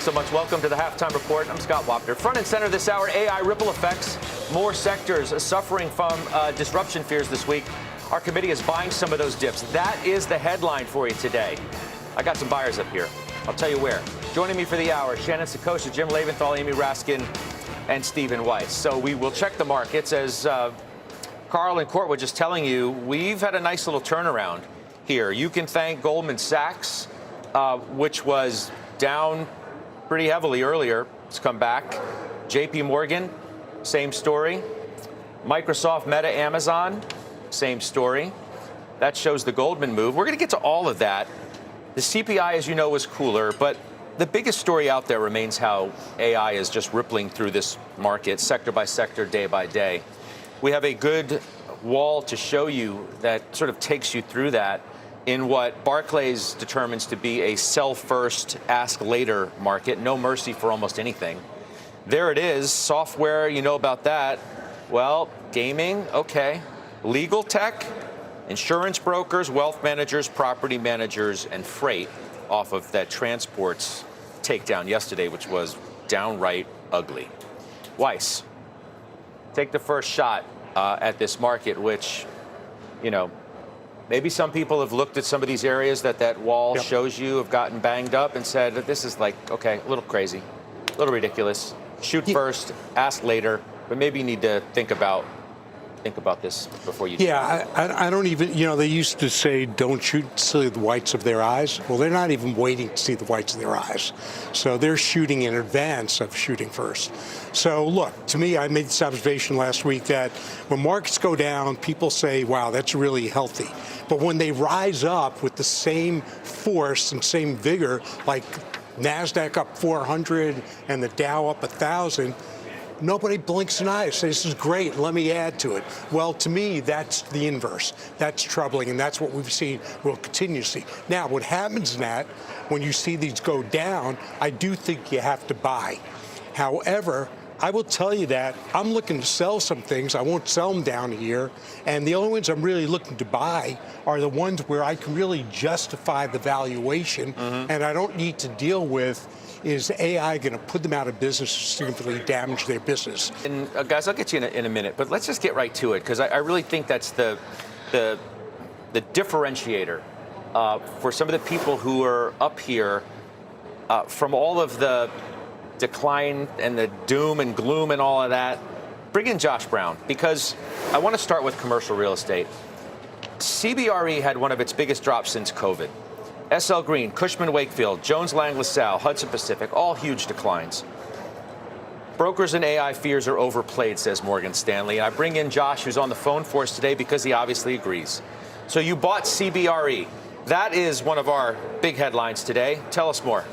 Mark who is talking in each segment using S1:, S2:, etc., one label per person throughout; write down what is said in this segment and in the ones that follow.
S1: so much. Welcome to the Halftime Report. I'm Scott Wapner. Front and center this hour, AI ripple effects. More sectors suffering from disruption fears this week. Our committee is buying some of those dips. That is the headline for you today. I got some buyers up here. I'll tell you where. Joining me for the hour, Shannon Saccocia, Jim Leventhal, Amy Raskin, and Stephen Weiss. So we will check the markets. As Carl and Court were just telling you, we've had a nice little turnaround here. You can thank Goldman Sachs, which was down pretty heavily earlier. It's come back. JP Morgan, same story. Microsoft, Meta, Amazon, same story. That shows the Goldman move. We're going to get to all of that. The CPI, as you know, was cooler, but the biggest story out there remains how AI is just rippling through this market, sector by sector, day by day. We have a good wall to show you that sort of takes you through that in what Barclays determines to be a sell first, ask later market. No mercy for almost anything. There it is. Software, you know about that. Well, gaming, okay. Legal tech, insurance brokers, wealth managers, property managers, and freight off of that transports takedown yesterday, which was downright ugly. Weiss, take the first shot at this market, which, you know, maybe some people have looked at some of these areas that wall shows you, have gotten banged up and said that this is like, okay, a little crazy, a little ridiculous. Shoot first, ask later, but maybe you need to think about this before you do.
S2: Yeah, I don't even, they used to say don't see the whites of their eyes. Well, they're not even waiting to see the whites of their eyes. So they're shooting in advance of shooting first. So look, to me, I made this observation last week that when markets go down, people say, wow, that's really healthy. But when they rise up with the same force and same vigor, like NASDAQ up 400 and the Dow up 1,000, nobody blinks an eye. Says, this is great, let me add to it. Well, to me, that's the inverse. That's troubling, and that's what we've seen, we'll continue to see. Now, what happens in that, when you see these go down, I do think you have to buy. However, I will tell you that I'm looking to sell some things. I won't sell them down here. And the only ones I'm really looking to buy are the ones where I can really justify the valuation, and I don't need to deal with, is AI going to put them out of business or significantly damage their business? And
S1: guys, I'll get you in a minute, but let's just get right to it, because I really think that's the differentiator for some of the people who are up here from all of the decline and the doom and gloom and all of that. Bring in Josh Brown, because I want to start with commercial real estate. CBRE had one of its biggest drops since COVID. SL Green, Cushman Wakefield, Jones Lang LaSalle, Hudson Pacific, all huge declines. Brokers and AI fears are overplayed, says Morgan Stanley. I bring in Josh, who's on the phone for us today, because he obviously agrees. So you bought CBRE. That is one of our big headlines today. Tell us more.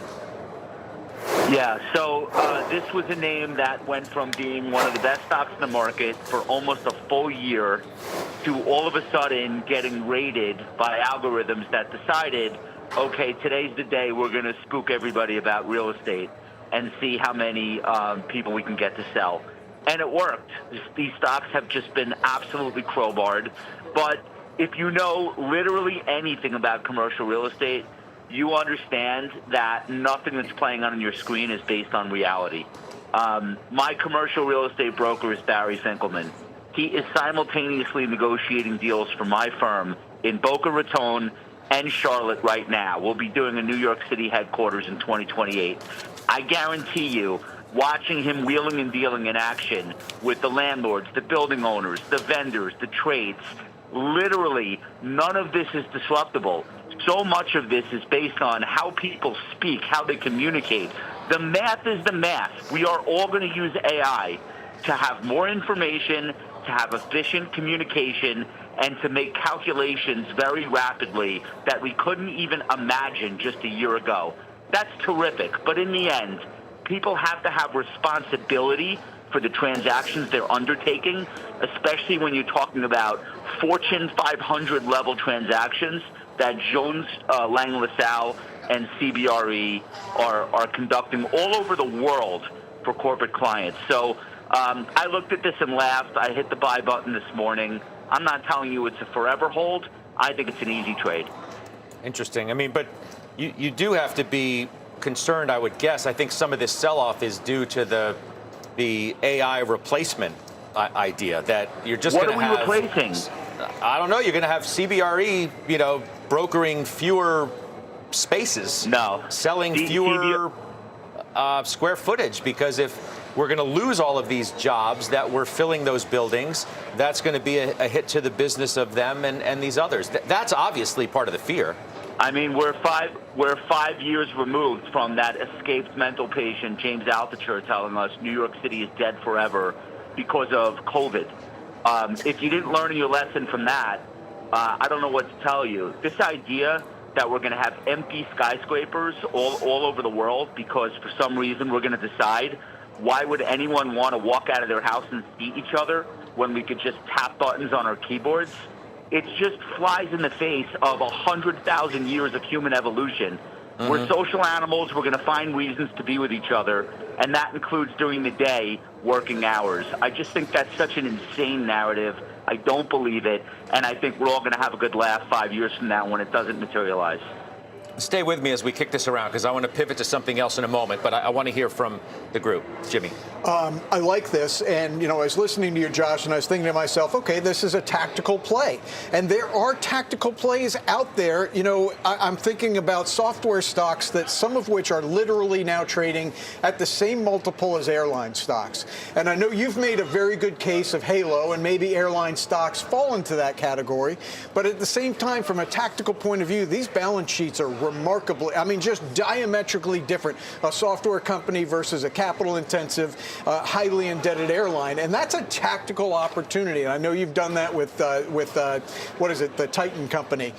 S3: Yeah, so this was a name that went from being one of the best stocks in the market for almost a full year to all of a sudden getting rated by algorithms that decided, okay, today's the day we're going to spook everybody about real estate and see how many people we can get to sell. And it worked. These stocks have just been absolutely crowbarred. But if you know literally anything about commercial real estate, you understand that nothing that's playing on your screen is based on reality. My commercial real estate broker is Barry Finkelman. He is simultaneously negotiating deals for my firm in Boca Raton and Charlotte right now. We'll be doing a New York City headquarters in 2028. I guarantee you, watching him wheeling and dealing in action with the landlords, the building owners, the vendors, the trades, literally none of this is disruptible. So much of this is based on how people speak, how they communicate. The math is the math. We are all going to use AI to have more information, to have efficient communication, and to make calculations very rapidly that we couldn't even imagine just a year ago. That's terrific. But in the end, people have to have responsibility for the transactions they're undertaking, especially when you're talking about Fortune 500 level transactions that Jones Lang LaSalle and CBRE are conducting all over the world for corporate clients. So I looked at this and laughed. I hit the buy button this morning. I'm not telling you it's a forever hold. I think it's an easy trade.
S1: Interesting. I mean, but you do have to be concerned, I would guess. I think some of this sell-off is due to the AI replacement idea that you're just going to have.
S3: What are we replacing?
S1: I don't know. You're going to have CBRE, brokering fewer spaces.
S3: No.
S1: Selling fewer square footage, because if we're going to lose all of these jobs that were filling those buildings, that's going to be a hit to the business of them and these others. That's obviously part of the fear.
S3: I mean, we're 5 years removed from that escaped mental patient, James Altucher, telling us New York City is dead forever because of COVID. If you didn't learn your lesson from that, I don't know what to tell you. This idea that we're going to have empty skyscrapers all over the world because for some reason we're going to decide, why would anyone want to walk out of their house and see each other when we could just tap buttons on our keyboards? It just flies in the face of 100,000 years of human evolution. Mm-hmm. We're social animals. We're going to find reasons to be with each other, and that includes during the day, working hours. I just think that's such an insane narrative. I don't believe it, and I think we're all going to have a good laugh 5 years from now when it doesn't materialize.
S1: Stay with me as we kick this around, because I want to pivot to something else in a moment, but I want to hear from the group. Jimmy.
S4: I like this, and I was listening to you, Josh, and I was thinking to myself, okay, this is a tactical play, and there are tactical plays out there. I'm thinking about software stocks that some of which are literally now trading at the same multiple as airline stocks, and I know you've made a very good case of Halo, and maybe airline stocks fall into that category, but at the same time, from a tactical point of view, these balance sheets are remarkably, just diametrically different. A software company versus a capital-intensive, highly indebted airline, and that's a tactical opportunity. And I know you've done that with what is it, the Titan company.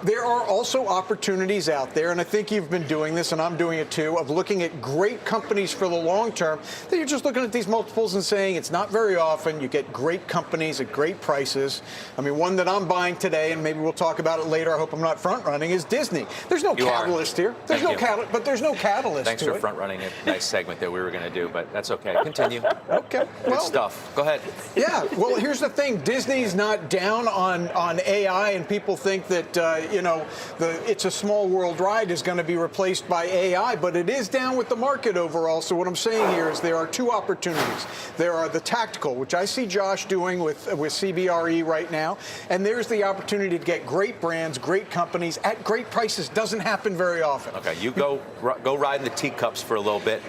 S4: There are also opportunities out there, and I think you've been doing this, and I'm doing it too, of looking at great companies for the long term. That you're just looking at these multiples and saying it's not very often you get great companies at great prices. I mean, one that I'm buying today, and maybe we'll talk about it later. I hope I'm not front running. Is Disney. There's no catalyst here. There's no catalyst, but there's no catalyst.
S1: Thanks for front running a nice segment that we were going to do, but that's okay. Continue.
S4: Okay.
S1: Good stuff. Go ahead.
S4: Yeah. Well, here's the thing. Disney's not down on AI, and people think that the It's a Small World ride is going to be replaced by AI, but it is down with the market overall. So what I'm saying here is there are two opportunities. There are the tactical, which I see Josh doing with CBRE right now, and there's the opportunity to get great brands, great companies at great prices. Doesn't happen very often.
S1: Okay, you go ride in the teacups for a little bit.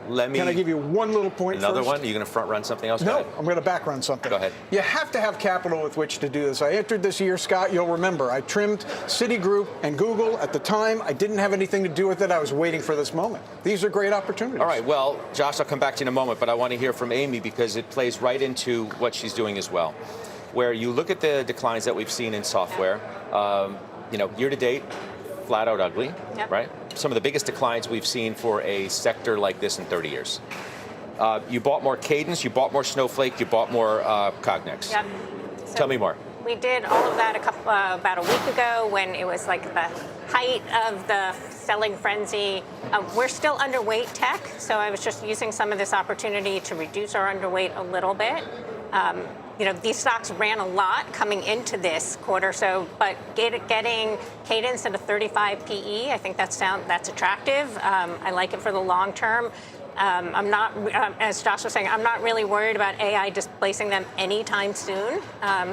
S4: Can I give you one little point
S1: Another
S4: first?
S1: one? Are you going to front run something else?
S4: No, I'm going to back run something.
S1: Go ahead.
S4: You have to have capital with which to do this. I entered this year, Scott, you'll remember, I trimmed Citigroup and Google. At the time, I didn't have anything to do with it. I was waiting for this moment. These are great opportunities.
S1: All right, well, Josh, I'll come back to you in a moment, but I want to hear from Amy because it plays right into what she's doing as well. Where you look at the declines that we've seen in software, year to date, flat out ugly, right? Some of the biggest declines we've seen for a sector like this in 30 years. You bought more Cadence, you bought more Snowflake, you bought more Cognex.
S5: Yep. So
S1: tell me more.
S5: We did all of that about a week ago when it was like the height of the selling frenzy. We're still underweight tech, so I was just using some of this opportunity to reduce our underweight a little bit. These stocks ran a lot coming into this quarter, but getting Cadence at a 35 PE, I think that's attractive. I like it for the long term. I'm not, as Josh was saying, I'm not really worried about AI displacing them anytime soon.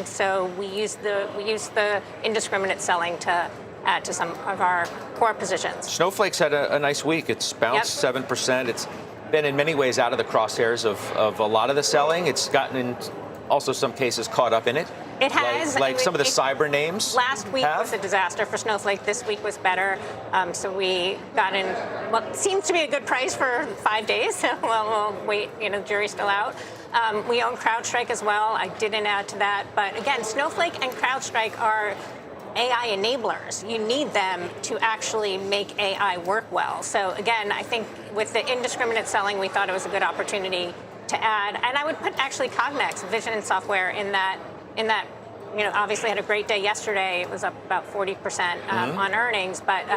S5: So we use the indiscriminate selling to add to some of our core positions.
S1: Snowflake's had a nice week. It's bounced 7%. It's been in many ways out of the crosshairs of a lot of the selling. It's gotten in also some cases caught up in it.
S5: It has.
S1: Like some of the cyber names.
S5: Last week was a disaster for Snowflake. This week was better. So we got in what seems to be a good price for 5 days. Well, we'll wait. Jury's still out. We own CrowdStrike as well. I didn't add to that. But again, Snowflake and CrowdStrike are AI enablers. You need them to actually make AI work well. So again, I think with the indiscriminate selling, we thought it was a good opportunity to add, and I would put actually Cognex, vision and software, in that. Obviously had a great day yesterday. It was up about 40% on earnings, but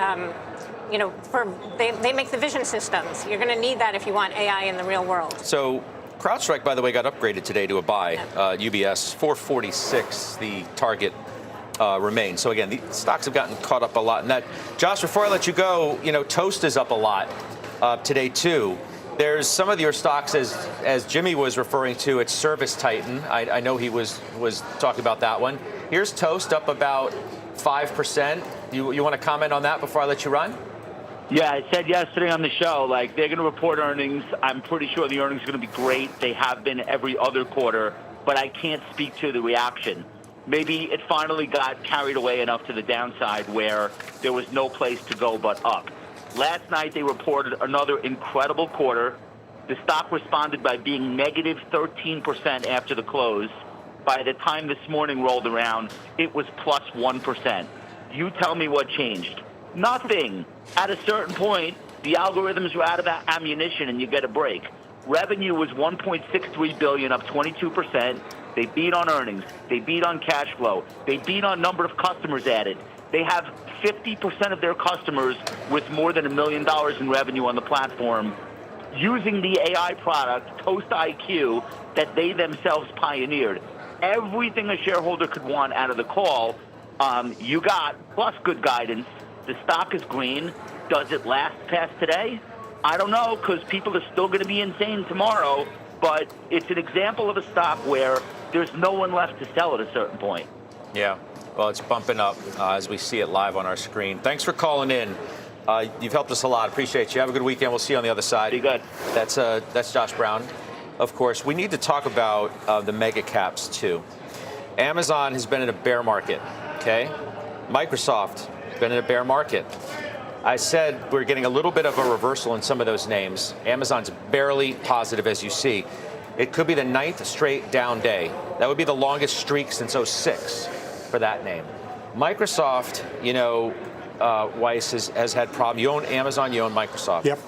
S5: they make the vision systems. You're going to need that if you want AI in the real world.
S1: So CrowdStrike, by the way, got upgraded today to a buy. UBS 446, the target remain. So again, the stocks have gotten caught up a lot in that. Josh, before I let you go, Toast is up a lot today too. There's some of your stocks, as Jimmy was referring to, it's Service Titan. I know he was talking about that one. Here's Toast up about 5%. You want to comment on that before I let you run?
S3: Yeah, I said yesterday on the show, they're going to report earnings. I'm pretty sure the earnings are going to be great. They have been every other quarter, but I can't speak to the reaction. Maybe it finally got carried away enough to the downside where there was no place to go but up. Last night, they reported another incredible quarter. The stock responded by being negative 13% after the close. By the time this morning rolled around, it was plus 1%. You tell me what changed. Nothing. At a certain point, the algorithms were out of ammunition and you get a break. Revenue was $1.63 billion, up 22%. They beat on earnings. They beat on cash flow. They beat on number of customers added. They have 50% of their customers with more than $1 million in revenue on the platform using the AI product, Toast IQ, that they themselves pioneered. Everything a shareholder could want out of the call, you got, plus good guidance. The stock is green. Does it last past today? I don't know, because people are still going to be insane tomorrow, but it's an example of a stock where there's no one left to sell at a certain point.
S1: Yeah, well, it's bumping up as we see it live on our screen. Thanks for calling in. You've helped us a lot. Appreciate you. Have a good weekend. We'll see you on the other side.
S3: Be good.
S1: That's Josh Brown. Of course, we need to talk about the mega caps, too. Amazon has been in a bear market, okay? Microsoft been in a bear market. I said we're getting a little bit of a reversal in some of those names. Amazon's barely positive, as you see. It could be the 9th straight down day. That would be the longest streak since 2006 for that name. Microsoft, Weiss has had problems. You own Amazon, you own Microsoft.
S2: Yep.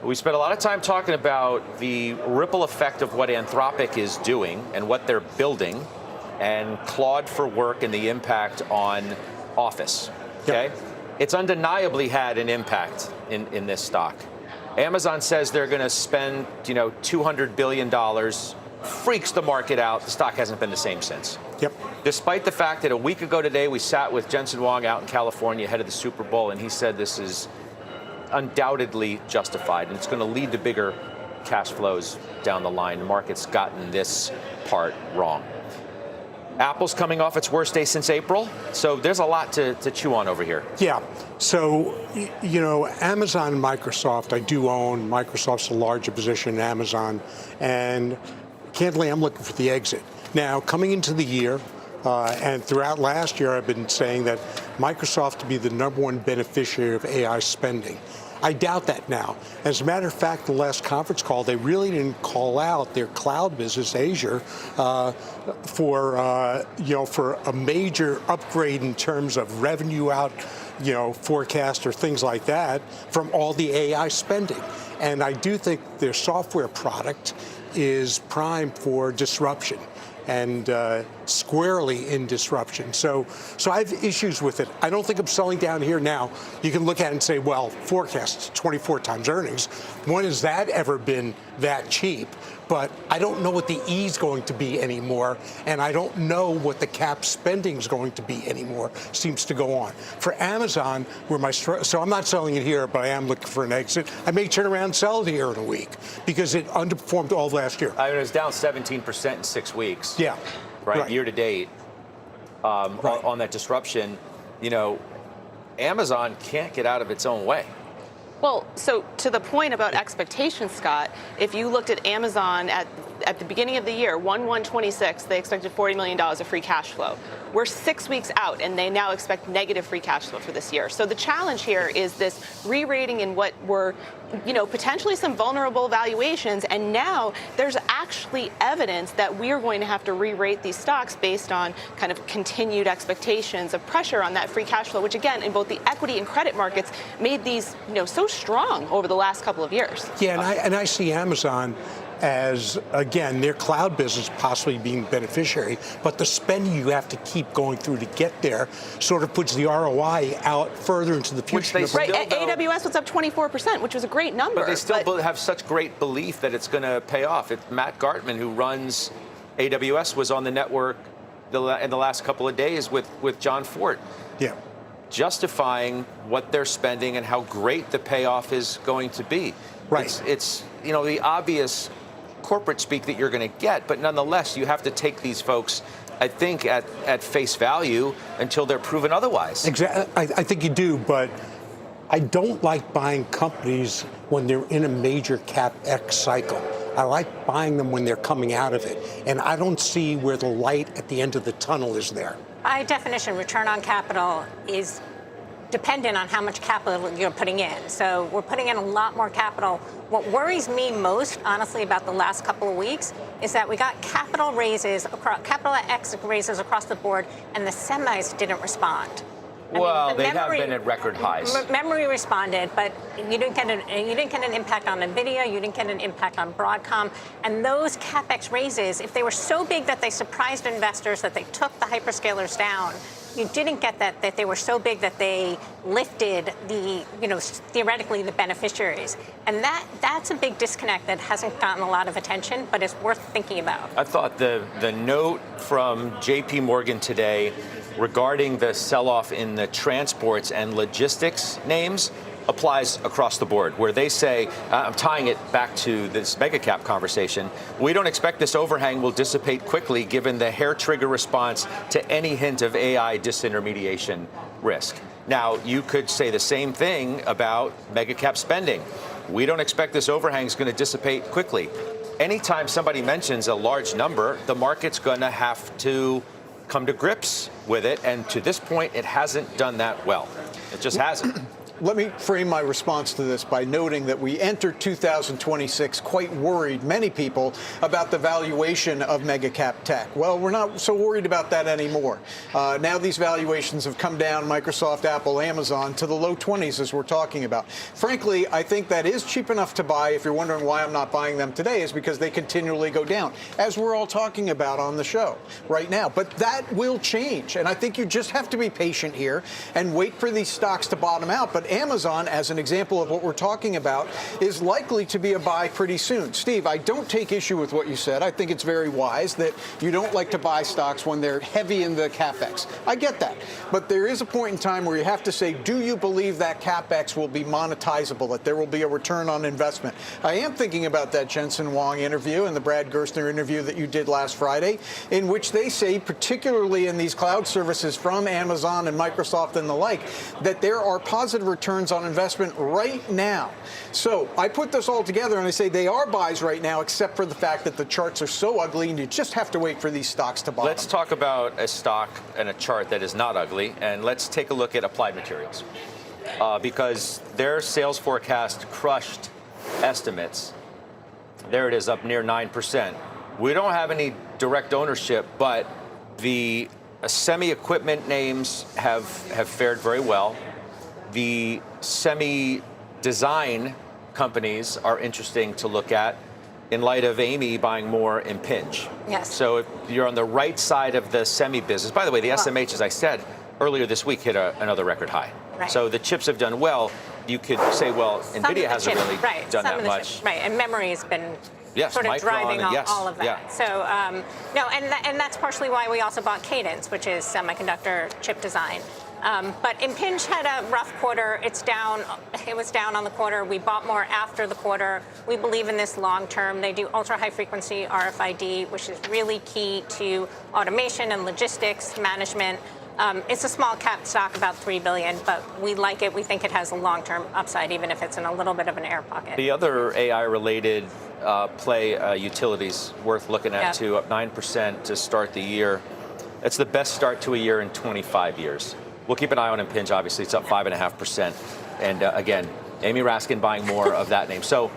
S1: We spent a lot of time talking about the ripple effect of what Anthropic is doing and what they're building, and Claude for work and the impact on Office. Okay? Yep. It's undeniably had an impact in this stock. Amazon says they're going to spend, $200 billion. Freaks the market out. The stock hasn't been the same since.
S2: Yep.
S1: Despite the fact that a week ago today, we sat with Jensen Huang out in California ahead of the Super Bowl, and he said this is undoubtedly justified, and it's going to lead to bigger cash flows down the line. The market's gotten this part wrong. Apple's coming off its worst day since April, so there's a lot to chew on over here.
S2: Yeah. So, Amazon and Microsoft, I do own. Microsoft's a larger position in Amazon, and candidly, I'm looking for the exit. Now, coming into the year, and throughout last year, I've been saying that Microsoft to be the #1 beneficiary of AI spending. I doubt that now. As a matter of fact, the last conference call, they really didn't call out their cloud business, Azure, for a major upgrade in terms of revenue out, forecast or things like that from all the AI spending. And I do think their software product is primed for disruption and squarely in disruption. So I have issues with it. I don't think I'm selling down here now. You can look at it and say, well, forecast 24 times earnings. When has that ever been that cheap? But I don't know what the E is going to be anymore, and I don't know what the cap spending is going to be anymore. Seems to go on. For Amazon, so I'm not selling it here, but I am looking for an exit. I may turn around and sell it here in a week because it underperformed all last year.
S1: It was down 17% in 6 weeks.
S2: Yeah.
S1: Right. Year to date, on that disruption, Amazon can't get out of its own way.
S6: Well, so to the point about expectations, Scott, if you looked at Amazon at the beginning of the year, 1/1/26, they expected $40 million of free cash flow. We're 6 weeks out, and they now expect negative free cash flow for this year. So the challenge here is this re-rating in what were, potentially some vulnerable valuations, and now there's actually evidence that we're going to have to re-rate these stocks based on kind of continued expectations of pressure on that free cash flow, which again, in both the equity and credit markets, made these, so strong over the last couple of years.
S2: Yeah, and I see Amazon as, again, their cloud business possibly being beneficiary, but the spending you have to keep going through to get there sort of puts the ROI out further into the future.
S6: Right, AWS was up 24%, which was a great number.
S1: But they still have such great belief that it's going to pay off. Matt Gartman, who runs AWS, was on the network in the last couple of days with John Fort.
S2: Yeah.
S1: Justifying what they're spending and how great the payoff is going to be.
S2: Right.
S1: It's the obvious corporate speak that you're going to get, but nonetheless, you have to take these folks, I think, at face value until they're proven otherwise.
S2: Exactly. I think you do, but I don't like buying companies when they're in a major CapEx cycle. I like buying them when they're coming out of it, and I don't see where the light at the end of the tunnel is there.
S5: By definition, return on capital is dependent on how much capital you're putting in. So we're putting in a lot more capital. What worries me most, honestly, about the last couple of weeks is that we got capital raises, capital X raises across the board, and the semis didn't respond.
S1: Well, they have been at record highs.
S5: Memory responded, but you didn't get an impact on NVIDIA. You didn't get an impact on Broadcom. And those capex raises, if they were so big that they surprised investors, that they took the hyperscalers down, you didn't get that they were so big that they lifted theoretically the beneficiaries. And that's a big disconnect that hasn't gotten a lot of attention, but is worth thinking about.
S1: I thought the note from JP Morgan today regarding the sell-off in the transports and logistics names applies across the board, where they say, I'm tying it back to this mega cap conversation, we don't expect this overhang will dissipate quickly given the hair trigger response to any hint of AI disintermediation risk. Now, you could say the same thing about mega cap spending. We don't expect this overhang is going to dissipate quickly. Anytime somebody mentions a large number, the market's going to have to come to grips with it, and to this point, it hasn't done that well. It just hasn't.
S4: Let me frame my response to this by noting that we entered 2026 quite worried, many people, about the valuation of mega cap tech. Well, we're not so worried about that anymore. Now these valuations have come down, Microsoft, Apple, Amazon, to the low 20s as we're talking about. Frankly, I think that is cheap enough to buy. If you're wondering why I'm not buying them today, is because they continually go down, as we're all talking about on the show right now. But that will change, and I think you just have to be patient here and wait for these stocks to bottom out. But Amazon, as an example of what we're talking about, is likely to be a buy pretty soon. Steve, I don't take issue with what you said. I think it's very wise that you don't like to buy stocks when they're heavy in the CapEx. I get that. But there is a point in time where you have to say, do you believe that CapEx will be monetizable, that there will be a return on investment? I am thinking about that Jensen Huang interview and the Brad Gerstner interview that you did last Friday, in which they say, particularly in these cloud services from Amazon and Microsoft and the like, that there are positive returns on investment right now. So I put this all together and I say they are buys right now, except for the fact that the charts are so ugly and you just have to wait for these stocks to bottom.
S1: Let's talk about a stock and a chart that is not ugly, and let's take a look at Applied Materials. Because their sales forecast crushed estimates. There it is, up near 9%. We don't have any direct ownership, but the semi-equipment names have fared very well. The semi-design companies are interesting to look at in light of Amy buying more Impinj.
S5: Yes.
S1: So if you're on the right side of the semi business, by the way, the SMH, as I said earlier this week, hit another record high.
S5: Right.
S1: So the chips have done well. You could say, well, NVIDIA hasn't really done that much.
S5: Right, and memory has been sort of
S1: Micron,
S5: driving all of that.
S1: Yeah.
S5: So, no, and that's partially why we also bought Cadence, which is semiconductor chip design. But Impinj had a rough quarter. It's down. It was down on the quarter. We bought more after the quarter. We believe in this long term. They do ultra high frequency RFID, which is really key to automation and logistics management. It's a small cap stock, about $3 billion, but we like it. We think it has a long-term upside, even if it's in a little bit of an air pocket.
S1: The other AI-related play, utilities, worth looking at too, up 9% to start the year. It's the best start to a year in 25 years. We'll keep an eye on Impinj, obviously. It's up 5.5%. And again, Amy Raskin buying more of that name. So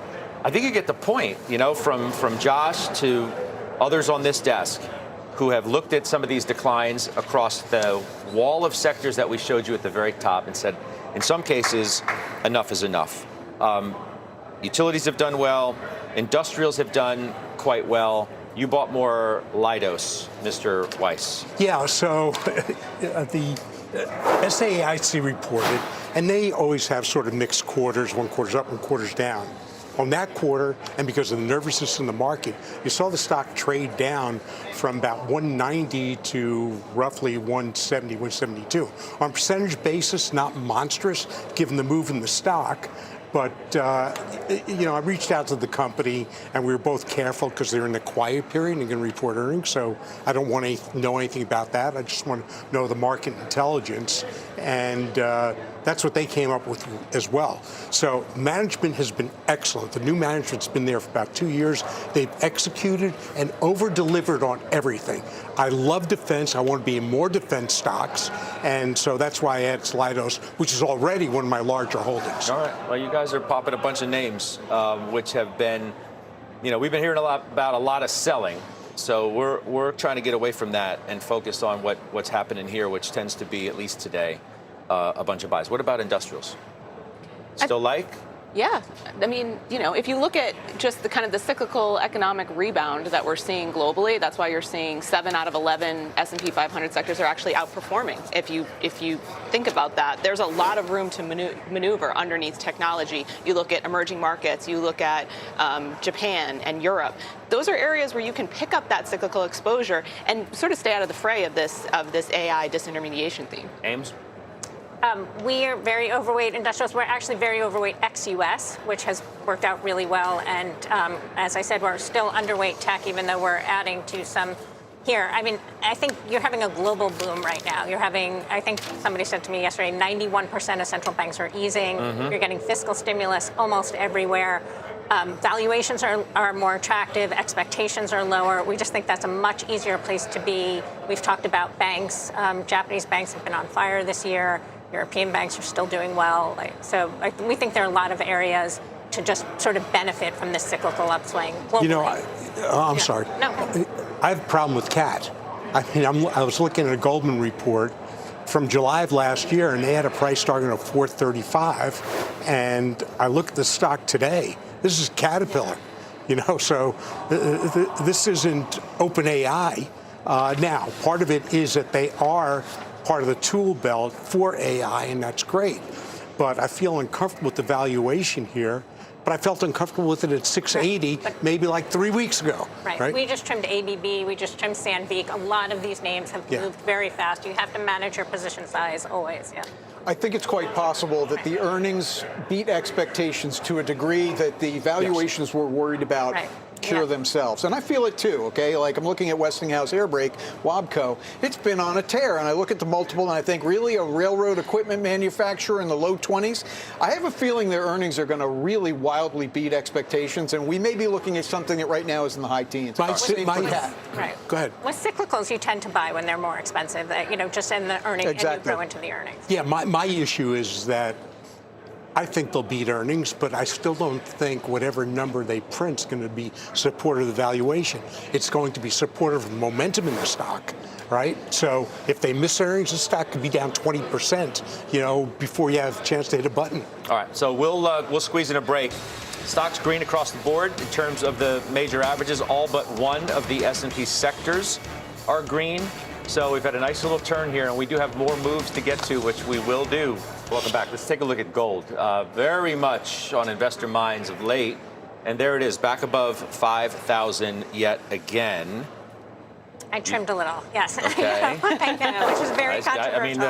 S1: I think you get the point, from Josh to others on this desk who have looked at some of these declines across the wall of sectors that we showed you at the very top and said, in some cases, enough is enough. Utilities have done well. Industrials have done quite well. You bought more Leidos, Mr. Weiss.
S2: Yeah, so the SAIC reported, and they always have sort of mixed quarters, one quarter's up, one quarter's down. on that quarter, and because of the nervousness in the market, you saw the stock trade down from about 190 to roughly 170, 172. On a percentage basis, not monstrous, given the move in the stock. But, I reached out to the company, and we were both careful because they're in the quiet period and going to report earnings. So I don't want to know anything about that. I just want to know the market intelligence. And that's what they came up with as well. So management has been excellent. The new management's been there for about 2 years. They've executed and over-delivered on everything. I love defense. I want to be in more defense stocks. And so that's why I added Slidos, which is already one of my larger holdings.
S1: All right. Well, you guys are popping a bunch of names, which have been, we've been hearing about a lot of selling. So we're trying to get away from that and focus on what's happening here, which tends to be, at least today, a bunch of buys. What about industrials? Still
S6: Yeah. I mean, if you look at just the cyclical economic rebound that we're seeing globally, that's why you're seeing 7 out of 11 S&P 500 sectors are actually outperforming. If you think about that, there's a lot of room to maneuver underneath technology. You look at emerging markets, you look at Japan and Europe. Those are areas where you can pick up that cyclical exposure and sort of stay out of the fray of this AI disintermediation theme.
S1: Ames?
S5: We are very overweight industrials. We're actually very overweight ex-US, which has worked out really well. And as I said, we're still underweight tech, even though we're adding to some here. I mean, I think you're having a global boom right now. I think somebody said to me yesterday, 91% of central banks are easing. Mm-hmm. You're getting fiscal stimulus almost everywhere. Valuations are more attractive. Expectations are lower. We just think that's a much easier place to be. We've talked about banks. Japanese banks have been on fire this year. European banks are still doing well. We think there are a lot of areas to just sort of benefit from this cyclical upswing globally.
S2: I'm sorry.
S5: No.
S2: I have a problem with CAT. I mean, I was looking at a Goldman report from July of last year, and they had a price target of 435. And I look at the stock today. This is Caterpillar, So this isn't OpenAI. Now, part of it is that they are part of the tool belt for AI, and that's great. But I feel uncomfortable with the valuation here. But I felt uncomfortable with it at 680, maybe like 3 weeks ago.
S5: Right. We just trimmed ABB. We just trimmed Sandvik. A lot of these names have moved very fast. You have to manage your position size always. Yeah.
S4: I think it's quite possible that the earnings beat expectations to a degree that the valuations we're worried about cure themselves. And I feel it too, okay? Like I'm looking at Westinghouse Airbrake, Wabco. It's been on a tear. And I look at the multiple and I think, really, a railroad equipment manufacturer in the low 20s? I have a feeling their earnings are going to really wildly beat expectations. And we may be looking at something that right now is in the high teens.
S2: Go ahead.
S5: With cyclicals, you tend to buy when they're more expensive, just in the earnings, and you grow into the earnings.
S2: Yeah, my issue is that I think they'll beat earnings, but I still don't think whatever number they print is going to be supportive of the valuation. It's going to be supportive of the momentum in the stock, right? So if they miss earnings, the stock could be down 20%, before you have a chance to hit a button.
S1: All right, so we'll squeeze in a break. Stocks green across the board in terms of the major averages. All but one of the S&P sectors are green. So we've had a nice little turn here, and we do have more moves to get to, which we will do. Welcome back. Let's take a look at gold. Very much on investor minds of late. And there it is, back above 5,000 yet again.
S5: I trimmed a little, yes.
S1: Okay.
S5: I know, which is very controversial.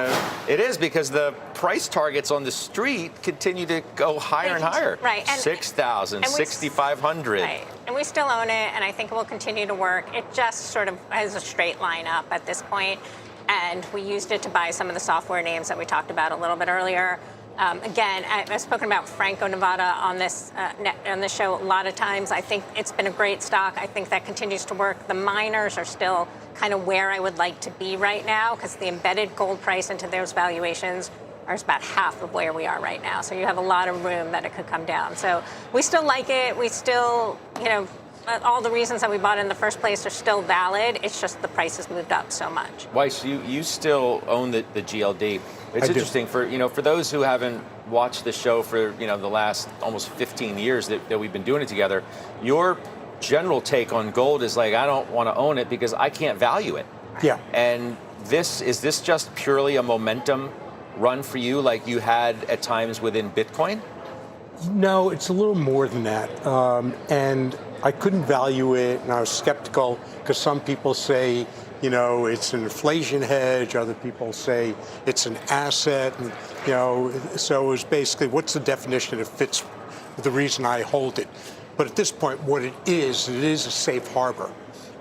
S1: It is, because the price targets on the street continue to go higher and higher.
S5: Right.
S1: 6,000, 6,500.
S5: Right. And we still own it, and I think it will continue to work. It just sort of has a straight line up at this point. And we used it to buy some of the software names that we talked about a little bit earlier. Again, I've spoken about Franco-Nevada on this show a lot of times. I think it's been a great stock. I think that continues to work. The miners are still kind of where I would like to be right now, because the embedded gold price into those valuations is about half of where we are right now. So you have a lot of room that it could come down. So we still like it. We still, all the reasons that we bought it in the first place are still valid. It's just the price has moved up so much.
S1: Weiss, you still own the GLD. It's interesting for those who haven't watched the show for the last almost 15 years that we've been doing it together. Your general take on gold is like, I don't want to own it because I can't value it.
S2: Yeah.
S1: And is this just purely a momentum run for you, like you had at times within Bitcoin?
S2: No, it's a little more than that. And I couldn't value it, and I was skeptical because some people say, you know, it's an inflation hedge. Other people say it's an asset. And, you know, so it was basically, what's the definition that fits the reason I hold it? But at this point, what it is a safe harbor.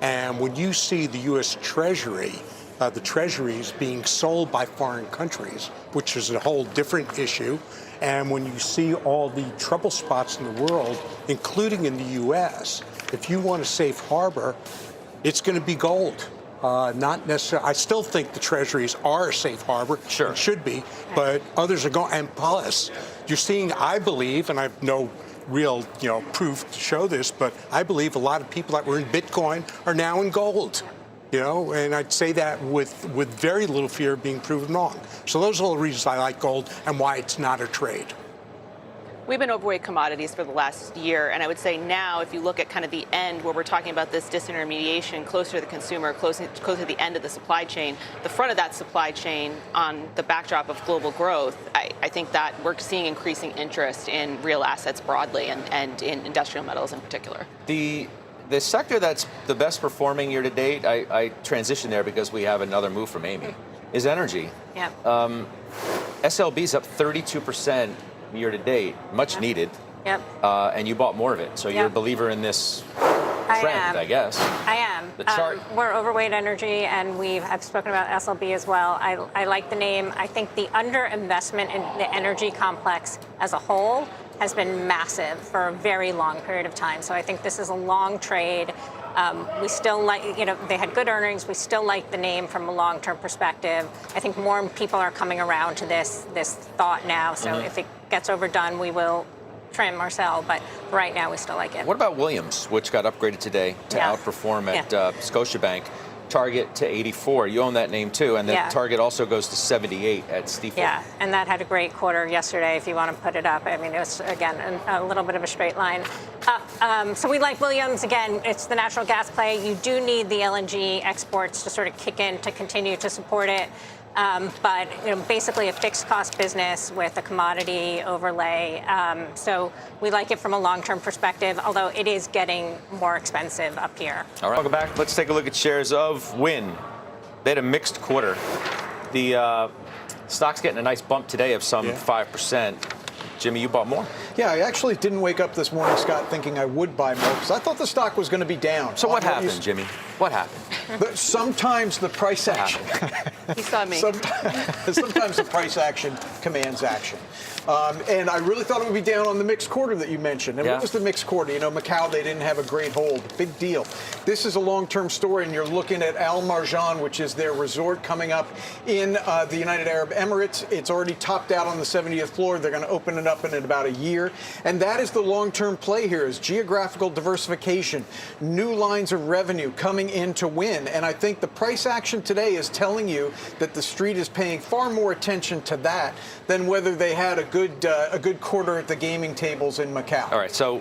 S2: And when you see the U.S. Treasury, the treasuries being sold by foreign countries, which is a whole different issue, and when you see all the trouble spots in the world, including in the U.S., if you want a safe harbor, it's going to be gold. Not necessarily. I still think the treasuries are a safe harbor.
S1: Sure.
S2: It should be, but others are going. And plus, you're seeing, I believe, and I have no real, proof to show this, but I believe a lot of people that were in Bitcoin are now in gold. And I'd say that with very little fear of being proven wrong. So those are all the reasons I like gold and why it's not a trade.
S6: We've been overweight commodities for the last year, and I would say now, if you look at kind of the end where we're talking about this disintermediation closer to the consumer, closer to the end of the supply chain, the front of that supply chain on the backdrop of global growth, I think that we're seeing increasing interest in real assets broadly and in industrial metals in particular. The
S1: sector that's the best performing year to date, I transition there because we have another move from Amy, is energy.
S5: Yeah.
S1: SLB's up 32%. Year to date, much needed.
S5: Yep.
S1: And you bought more of it, so you're a believer in this trend, I guess.
S5: I am.
S1: The chart.
S5: We're overweight energy, and I've spoken about SLB as well. I like the name. I think the underinvestment in the energy complex as a whole has been massive for a very long period of time. So I think this is a long trade. We still like, they had good earnings. We still like the name from a long-term perspective. I think more people are coming around to this thought now. So if it gets overdone, we will trim or sell. But right now, we still like it.
S1: What about Williams, which got upgraded today to outperform at Scotiabank? Target to 84. You own that name too, and the target also goes to 78 at Stifel.
S5: Yeah, and that had a great quarter yesterday. If you want to put it up, I mean, it was again a little bit of a straight line. So we like Williams. Again, it's the natural gas play. You do need the LNG exports to sort of kick in to continue to support it. But basically a fixed cost business with a commodity overlay. So we like it from a long-term perspective, although it is getting more expensive up here.
S1: All right, welcome back. Let's take a look at shares of Wynn. They had a mixed quarter. The stock's getting a nice bump today of some 5%. Jimmy, you bought more?
S4: Yeah, I actually didn't wake up this morning, Scott, thinking I would buy more because I thought the stock was going to be down.
S1: So what happened, Jimmy? What happened?
S4: Sometimes the price action.
S6: He saw me.
S4: Sometimes the price action commands action. And I really thought it would be down on the mixed quarter that you mentioned. And what was the mixed quarter? Macau, they didn't have a great hold. Big deal. This is a long-term story, and you're looking at Al Marjan, which is their resort coming up in the United Arab Emirates. It's already topped out on the 70th floor. They're going to open it up in about a year. And that is the long-term play here, is geographical diversification, new lines of revenue coming into Wynn. And I think the price action today is telling you that the street is paying far more attention to that than whether they had a good quarter at the gaming tables in Macau.
S1: All right, so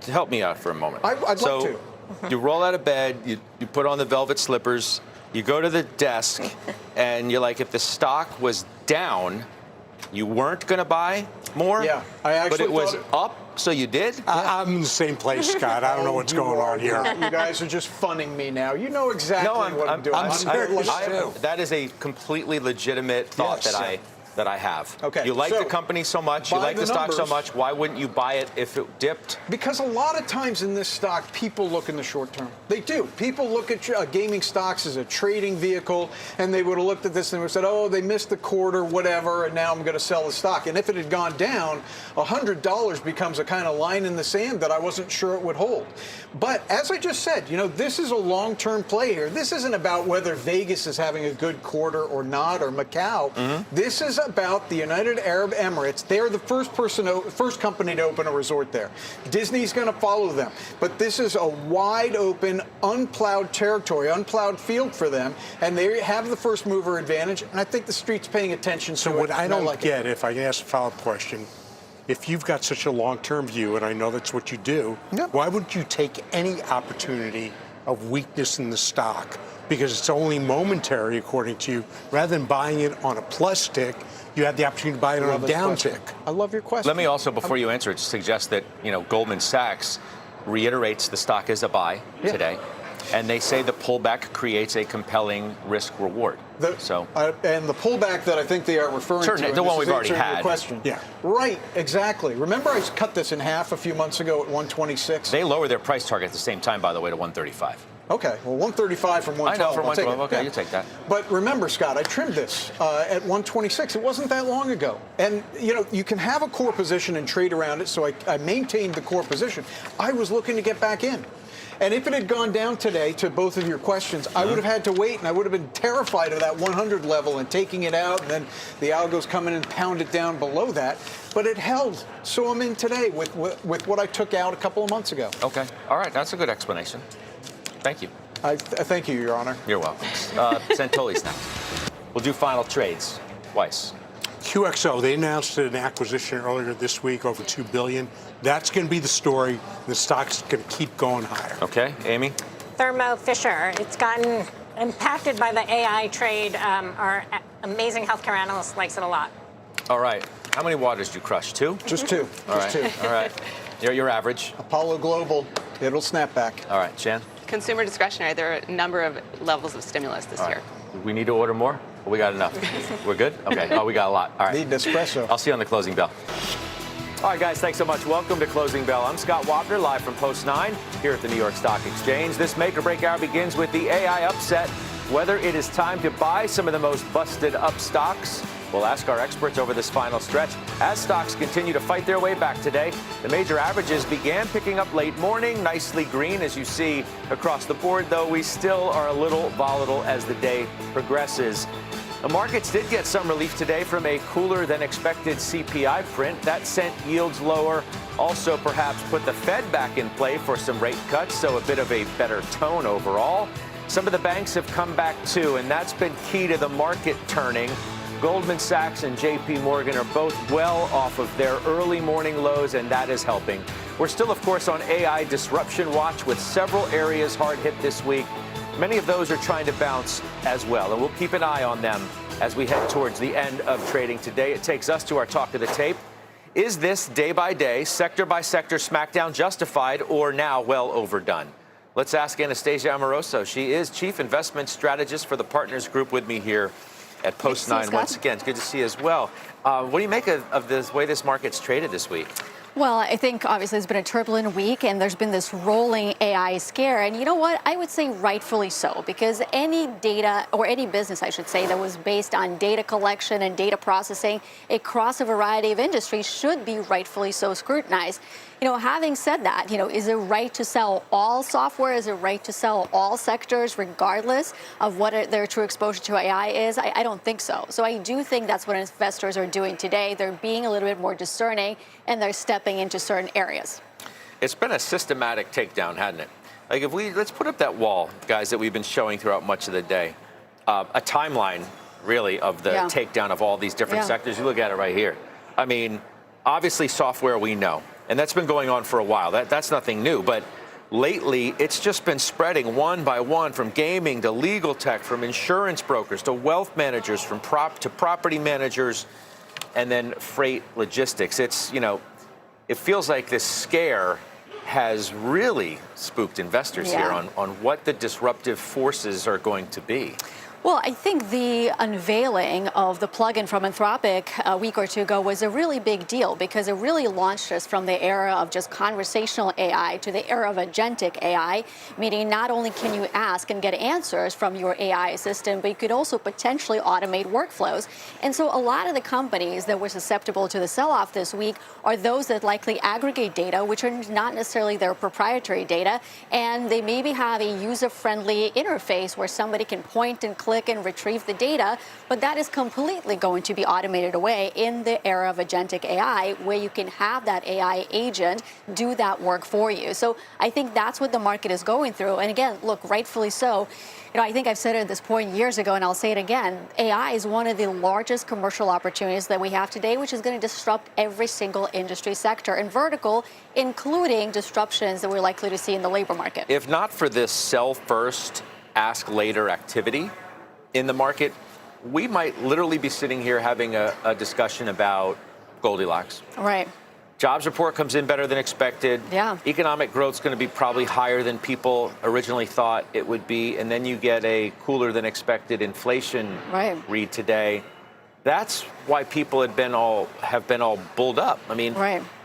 S1: help me out for a moment.
S4: I'd like to.
S1: You roll out of bed, you put on the velvet slippers, you go to the desk, and you're like, if the stock was down, you weren't going to buy more?
S4: Yeah, I actually
S1: But it was up, so you did?
S2: I'm in the same place, Scott. I don't know what's going on here.
S4: You guys are just funning me now. You know exactly what I'm doing.
S1: That is a completely legitimate thought that I have.
S4: Okay.
S1: You like the company so much, you like the stock so much, why wouldn't you buy it if it dipped?
S4: Because a lot of times in this stock, people look in the short term. They do. People look at gaming stocks as a trading vehicle, and they would have looked at this and would have said, oh, they missed the quarter, whatever, and now I'm going to sell the stock. And if it had gone down, $100 becomes a kind of line in the sand that I wasn't sure it would hold. But as I just said, this is a long-term play here. This isn't about whether Vegas is having a good quarter or not, or Macau. This is about the United Arab Emirates. They're the first company to open a resort there. Disney's going to follow them. But this is a wide open, unplowed territory, unplowed field for them, and they have the first mover advantage, and I think the street's paying attention to it.
S2: So what I don't get, if I can ask a follow-up question, if you've got such a long-term view, and I know that's what you do, why wouldn't you take any opportunity of weakness in the stock because it's only momentary, according to you. Rather than buying it on a plus tick, you have the opportunity to buy it on a down tick.
S4: I love your question.
S1: Let me also, before you answer it, suggest that Goldman Sachs reiterates the stock is a buy today, and they say the pullback creates a compelling risk reward.
S4: And the pullback that I think they are referring to,
S1: the one we've already had.
S4: Your question.
S2: Yeah.
S4: Right, exactly. Remember I cut this in half a few months ago at 126?
S1: They lower their price target at the same time, by the way, to 135.
S4: Okay, well, 135 from 112.
S1: I know, from 112. Okay,
S4: yeah.
S1: you take that.
S4: But remember, Scott, I trimmed this at 126. It wasn't that long ago. And, you can have a core position and trade around it, so I maintained the core position. I was looking to get back in. And if it had gone down today, to both of your questions, I would have had to wait, and I would have been terrified of that 100 level and taking it out, and then the algos come in and pound it down below that. But it held, so I'm in today with what I took out a couple of months ago.
S1: Okay, all right, that's a good explanation. Thank you.
S4: I thank you, Your Honor.
S1: You're welcome. Santoli's next. We'll do final trades. Weiss.
S2: QXO, they announced an acquisition earlier this week, over $2 billion. That's going to be the story. The stock's going to keep going higher.
S1: Okay, Amy?
S5: Thermo Fisher. It's gotten impacted by the AI trade. Our amazing healthcare analyst likes it a lot.
S1: All right. How many waters did you crush? 2?
S4: Just 2.
S1: All
S4: Just
S1: right.
S4: 2.
S1: All right. Your average.
S4: Apollo Global, it'll snap back.
S1: All right, Shan?
S6: Consumer discretionary, there are a number of levels of stimulus this year.
S1: We need to order more? Or we got enough? We're good? Okay. Oh, we got a lot. All right.
S4: Need Nespresso.
S1: I'll see you on the closing bell. All right, guys, thanks so much. Welcome to Closing Bell. I'm Scott Wapner, live from Post 9 here at the New York Stock Exchange. This make or break hour begins with the AI upset. Whether it is time to buy some of the most busted up stocks, we'll ask our experts over this final stretch. As stocks continue to fight their way back today, the major averages began picking up late morning, nicely green as you see across the board, though we still are a little volatile as the day progresses. The markets did get some relief today from a cooler than expected CPI print. That sent yields lower, also perhaps put the Fed back in play for some rate cuts, so a bit of a better tone overall. Some of the banks have come back too, and that's been key to the market turning. Goldman Sachs and JP Morgan are both well off of their early morning lows, and that is helping. We're still, of course, on AI disruption watch with several areas hard hit this week. Many of those are trying to bounce as well, and we'll keep an eye on them as we head towards the end of trading today. It takes us to our talk of the tape. Is this day-by-day, sector-by-sector smackdown justified or now well overdone? Let's ask Anastasia Amoroso. She is Chief Investment Strategist for the Partners Group with me here at Post 9 once again. It's good to see you as well. What do you make of the way this market's traded this week?
S7: Well, I think obviously it's been a turbulent week and there's been this rolling AI scare. And you know what? I would say rightfully so, because any data or any business, I should say, that was based on data collection and data processing across a variety of industries should be rightfully so scrutinized. Having said that, is it right to sell all software? Is it right to sell all sectors regardless of what their true exposure to AI is? I don't think so. So I do think that's what investors are doing today. They're being a little bit more discerning and they're stepping into certain areas.
S1: It's been a systematic takedown, hasn't it? Like let's put up that wall, guys, that we've been showing throughout much of the day. A timeline, really, of the takedown of all these different sectors. You look at it right here. I mean, obviously software we know. And that's been going on for a while. That's nothing new. But lately, it's just been spreading one by one, from gaming to legal tech, from insurance brokers to wealth managers, from property managers, and then freight logistics. It's, it feels like this scare has really spooked investors here on what the disruptive forces are going to be.
S7: Well, I think the unveiling of the plugin from Anthropic a week or two ago was a really big deal because it really launched us from the era of just conversational AI to the era of agentic AI, meaning not only can you ask and get answers from your AI assistant, but you could also potentially automate workflows. And so a lot of the companies that were susceptible to the sell-off this week are those that likely aggregate data, which are not necessarily their proprietary data, and they maybe have a user-friendly interface where somebody can point and click click and retrieve the data, but that is completely going to be automated away in the era of agentic AI, where you can have that AI agent do that work for you. So I think that's what the market is going through. And again, look, rightfully so. I think I've said it at this point years ago, and I'll say it again. AI is one of the largest commercial opportunities that we have today, which is going to disrupt every single industry sector and vertical, including disruptions that we're likely to see in the labor market.
S1: If not for this sell first, ask later activity in the market, we might literally be sitting here having a discussion about Goldilocks.
S7: Right.
S1: Jobs report comes in better than expected.
S7: Yeah.
S1: Economic growth's going to be probably higher than people originally thought it would be. And then you get a cooler than expected inflation read today. That's why people have been all bulled up. I mean,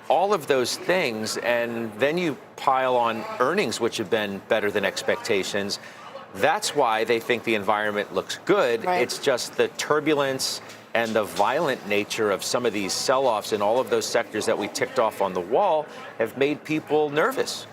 S1: all of those things. And then you pile on earnings, which have been better than expectations. That's why they think the environment looks good. It's just the turbulence and the violent nature of some of these sell-offs in all of those sectors that we ticked off on the wall have made people nervous.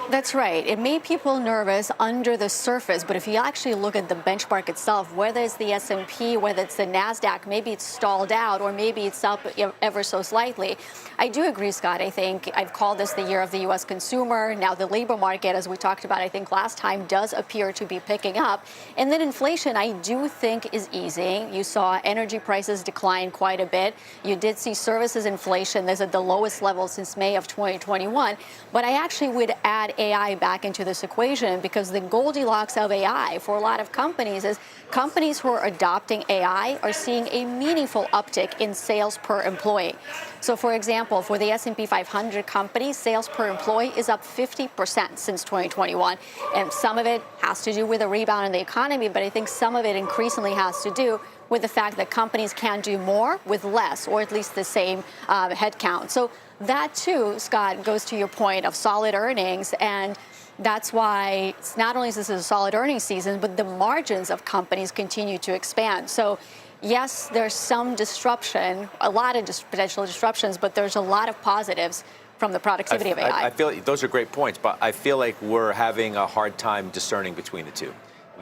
S7: That's right. It made people nervous under the surface, but if you actually look at the benchmark itself, whether it's the S&P, whether it's the NASDAQ, maybe it's stalled out or maybe it's up ever so slightly. I do agree, Scott. I think I've called this the year of the U.S. consumer. Now the labor market, as we talked about, I think last time, does appear to be picking up. And then inflation, I do think, is easing. You saw energy prices decline quite a bit. You did see services inflation. That's at the lowest level since May of 2021. But I actually would add AI back into this equation, because the Goldilocks of AI for a lot of companies is companies who are adopting AI are seeing a meaningful uptick in sales per employee. So, for example, for the S&P 500 companies, sales per employee is up 50% since 2021. And some of it has to do with a rebound in the economy, but I think some of it increasingly has to do with the fact that companies can do more with less, or at least the same headcount. So that, too, Scott, goes to your point of solid earnings. And that's why it's not only is this a solid earnings season, but the margins of companies continue to expand. So, yes, there's some disruption, a lot of potential disruptions, but there's a lot of positives from the productivity of AI.
S1: I feel like those are great points, but I feel like we're having a hard time discerning between the two.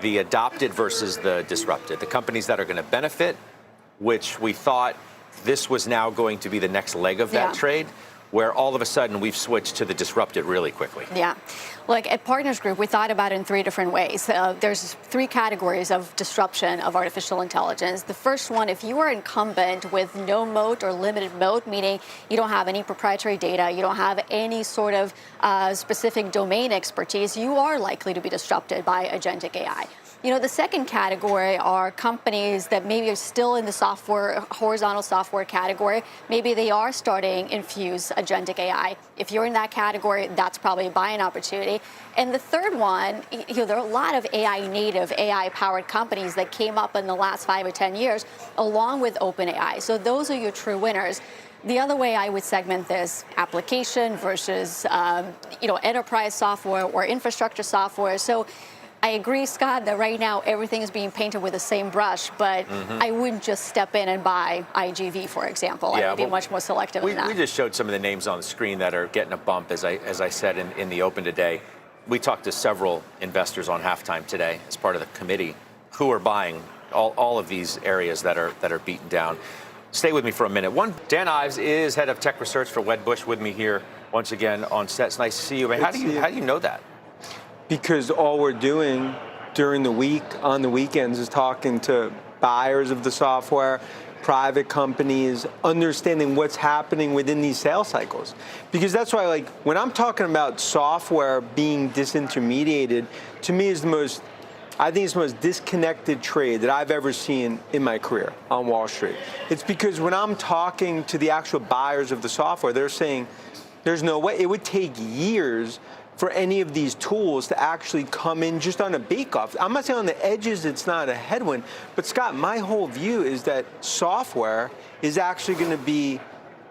S1: The adopted versus the disrupted. The companies that are going to benefit, which we thought this was now going to be the next leg of that trade, where all of a sudden we've switched to the disrupted really quickly.
S7: Yeah. Look, at Partners Group, we thought about it in three different ways. There's three categories of disruption of artificial intelligence. The first one, if you are incumbent with no moat or limited moat, meaning you don't have any proprietary data, you don't have any sort of specific domain expertise, you are likely to be disrupted by agentic AI. You know, the second category are companies that maybe are still in the software, horizontal software category. Maybe they are starting infuse agentic AI. If you're in that category, that's probably a buying opportunity. And the third one, there are a lot of AI native, AI powered companies that came up in the last 5 or 10 years, along with OpenAI. So those are your true winners. The other way I would segment this, application versus, enterprise software or infrastructure software. So I agree, Scott, that right now everything is being painted with the same brush, but I wouldn't just step in and buy IGV, for example. I would be much more selective than that.
S1: We just showed some of the names on the screen that are getting a bump, as I said in the open today. We talked to several investors on halftime today as part of the committee who are buying all of these areas that are beaten down. Stay with me for a minute. Dan Ives is head of tech research for Wedbush, with me here once again on set. It's nice to see you. How do you know that?
S8: Because all we're doing during the week, on the weekends, is talking to buyers of the software, private companies, understanding what's happening within these sales cycles. Because that's why, when I'm talking about software being disintermediated, to me is I think it's the most disconnected trade that I've ever seen in my career on Wall Street. It's because when I'm talking to the actual buyers of the software, they're saying there's no way. It would take years for any of these tools to actually come in just on a bake-off. I'm not saying on the edges it's not a headwind, but Scott, my whole view is that software is actually going to be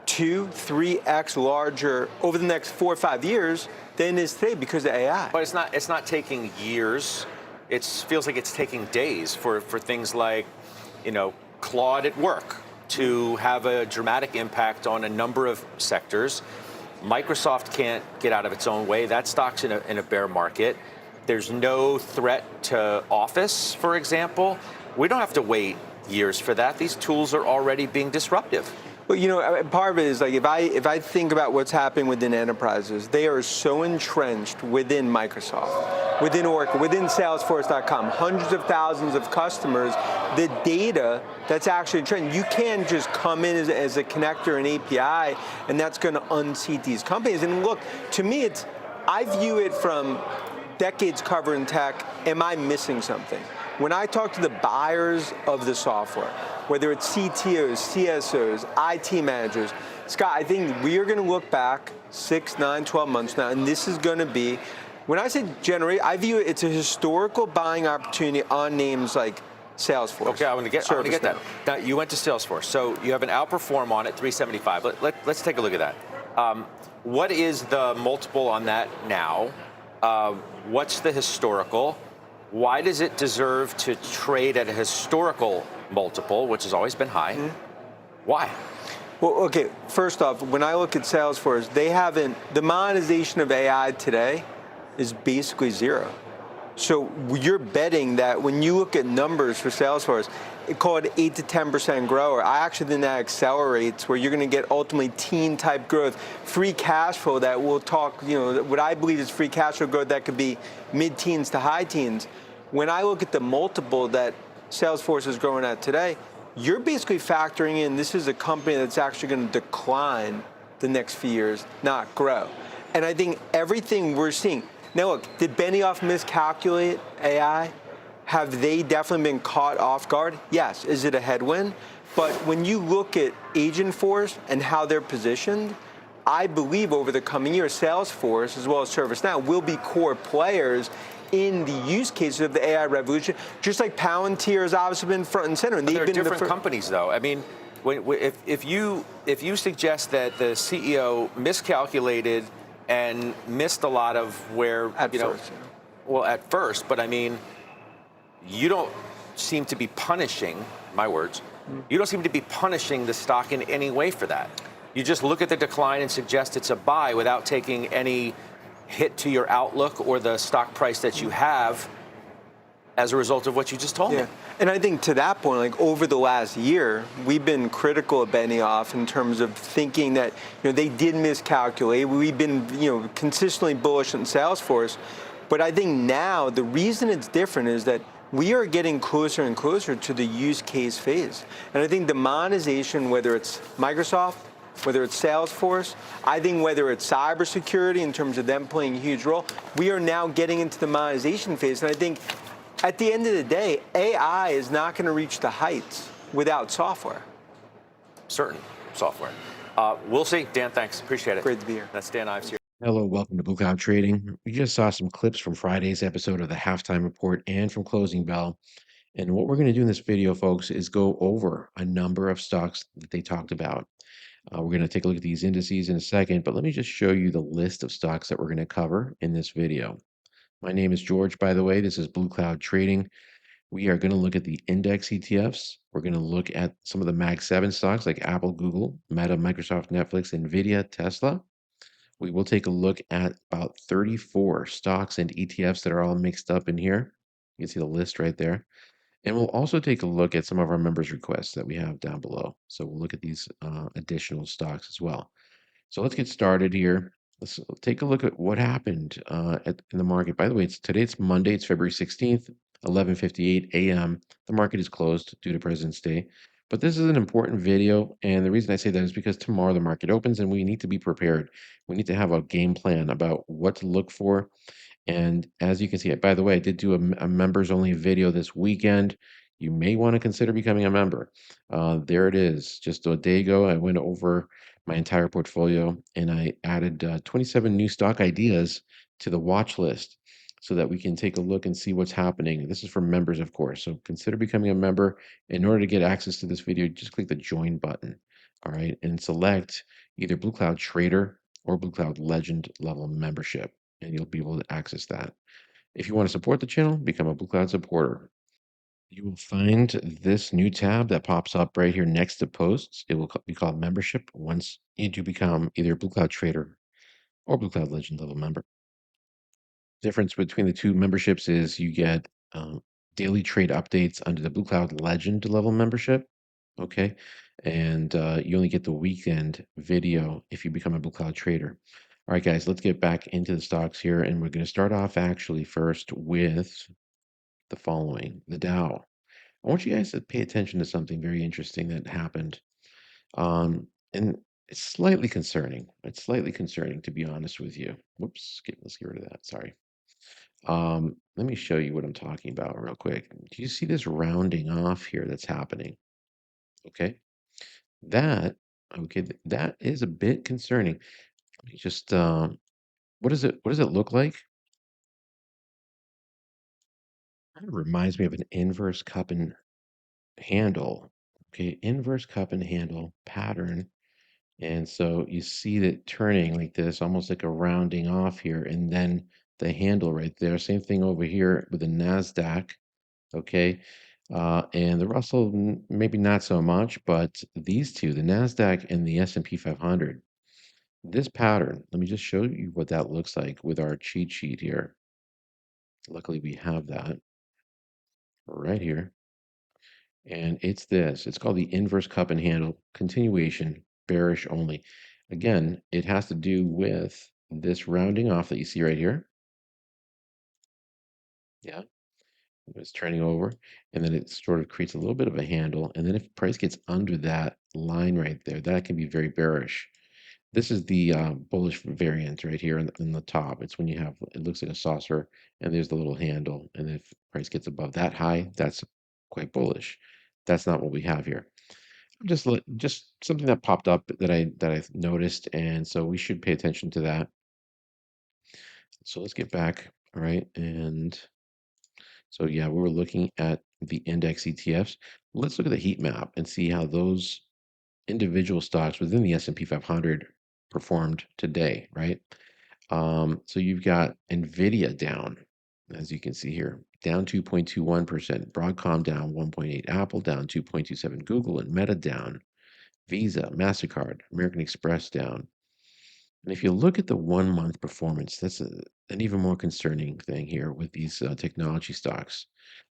S8: 2-3x larger over the next 4 or 5 years than it is today because of AI.
S1: But it's not taking years. It feels like it's taking days for things like, Claude at work to have a dramatic impact on a number of sectors. Microsoft can't get out of its own way. That stock's in a bear market. There's no threat to Office, for example. We don't have to wait years for that. These tools are already being disruptive.
S8: Well, part of it is like if I think about what's happening within enterprises, they are so entrenched within Microsoft, within Oracle, within Salesforce.com, hundreds of thousands of customers. The data that's actually entrenched, you can't just come in as a connector, an API, and that's going to unseat these companies. And look, to me, I view it from decades covering tech. Am I missing something? When I talk to the buyers of the software, whether it's CTOs, CSOs, IT managers, Scott, I think we are going to look back 6, 9, 12 months now, and this is going to be, when I say generate, I view it's a historical buying opportunity on names like Salesforce.
S1: Okay, I want to get that. Now, you went to Salesforce, so you have an outperform on it, 375. Let's take a look at that. What is the multiple on that now? What's the historical? Why does it deserve to trade at a historical multiple, which has always been high? Why?
S8: Well, okay, first off, when I look at Salesforce, the monetization of AI today is basically zero. So you're betting that when you look at numbers for Salesforce, call it 8 to 10% grower. I actually think that accelerates where you're going to get ultimately teen type growth, free cash flow that we'll talk, what I believe is free cash flow growth that could be mid-teens to high teens. When I look at the multiple that Salesforce is growing at today, you're basically factoring in this is a company that's actually going to decline the next few years, not grow. And I think everything we're seeing, now look, did Benioff miscalculate AI? Have they definitely been caught off guard? Yes. Is it a headwind? But when you look at Agentforce and how they're positioned, I believe over the coming years, Salesforce as well as ServiceNow will be core players in the use cases of the AI revolution, just like Palantir has obviously been front and center. And
S1: they're different companies, though. I mean, if you suggest that the CEO miscalculated and missed a lot of where at first, but I mean, you don't seem to be punishing, my words, you don't seem to be punishing the stock in any way for that. You just look at the decline and suggest it's a buy without taking any hit to your outlook or the stock price that you have as a result of what you just told me.
S8: And I think to that point, like over the last year, we've been critical of Benioff in terms of thinking that they did miscalculate. We've been consistently bullish on Salesforce, but I think now the reason it's different is that we are getting closer and closer to the use case phase. And I think the monetization, whether it's Microsoft, whether it's Salesforce, I think whether it's cybersecurity in terms of them playing a huge role, we are now getting into the monetization phase. And I think at the end of the day, AI is not going to reach the heights without software.
S1: Certain software. We'll see. Dan, thanks. Appreciate it.
S8: Great to be here.
S1: That's Dan Ives here.
S9: Hello, welcome to Blue Cloud Trading. We just saw some clips from Friday's episode of the Halftime Report and from Closing Bell. And what we're going to do in this video, folks, is go over a number of stocks that they talked about. We're going to take a look at these indices in a second, but let me just show you the list of stocks that we're going to cover in this video. My name is George, by the way. This is Blue Cloud Trading. We are going to look at the index ETFs. We're going to look at some of the Mag 7 stocks like Apple, Google, Meta, Microsoft, Netflix, NVIDIA, Tesla. We will take a look at about 34 stocks and ETFs that are all mixed up in here. You can see the list right there. And we'll also take a look at some of our members' requests that we have down below. So we'll look at these additional stocks as well. So let's get started here. Let's take a look at what happened in the market. By the way, today it's Monday. It's February 16th, 11:58 a.m. The market is closed due to President's Day. But this is an important video. And the reason I say that is because tomorrow the market opens and we need to be prepared. We need to have a game plan about what to look for. And as you can see, by the way, I did do a members only video this weekend. You may want to consider becoming a member. There it is. Just a day ago, I went over my entire portfolio and I added 27 new stock ideas to the watch list so that we can take a look and see what's happening. This is for members, of course. So consider becoming a member. In order to get access to this video, just click the join button. All right. And select either Blue Cloud Trader or Blue Cloud Legend level membership. And you'll be able to access that. If you want to support the channel, become a Blue Cloud supporter. You will find this new tab that pops up right here next to posts. It will be called membership once you do become either a Blue Cloud Trader or Blue Cloud Legend level member. Difference between the two memberships is you get daily trade updates under the Blue Cloud Legend level membership. Okay. And you only get the weekend video if you become a Blue Cloud trader. All right, guys, let's get back into the stocks here. And we're going to start off actually first with the following, the Dow. I want you guys to pay attention to something very interesting that happened. And it's slightly concerning. It's slightly concerning, to be honest with you. Whoops, let's get rid of that. Sorry. Let me show you what I'm talking about real quick. Do you see this rounding off here that's happening? Okay. That, okay, that is a bit concerning. Let me just, what does it look like? Kind of reminds me of an inverse cup and handle. Okay, inverse cup and handle pattern. And so you see that turning like this, almost like a rounding off here, and then the handle right there. Same thing over here with the NASDAQ. Okay. And the Russell, maybe not so much, but these two, the NASDAQ and the S&P 500, this pattern, let me just show you what that looks like with our cheat sheet here. Luckily, we have that right here. And it's this. It's called the inverse cup and handle continuation, bearish only. Again, it has to do with this rounding off that you see right here. Yeah, it's turning over, and then it sort of creates a little bit of a handle. And then if price gets under that line right there, that can be very bearish. This is the bullish variant right here in the top. It's when you have, it looks like a saucer, and there's the little handle. And if price gets above that high, that's quite bullish. That's not what we have here. Just something that popped up that I noticed, and so we should pay attention to that. So let's get back, all right? And so yeah, we were looking at the index ETFs. Let's look at the heat map and see how those individual stocks within the S&P 500 performed today, right? So you've got Nvidia down, as you can see here, down 2.21%, Broadcom down 1.8, Apple down 2.27, Google and Meta down, Visa, MasterCard, American Express down. And if you look at the 1 month performance, that's an even more concerning thing here with these technology stocks,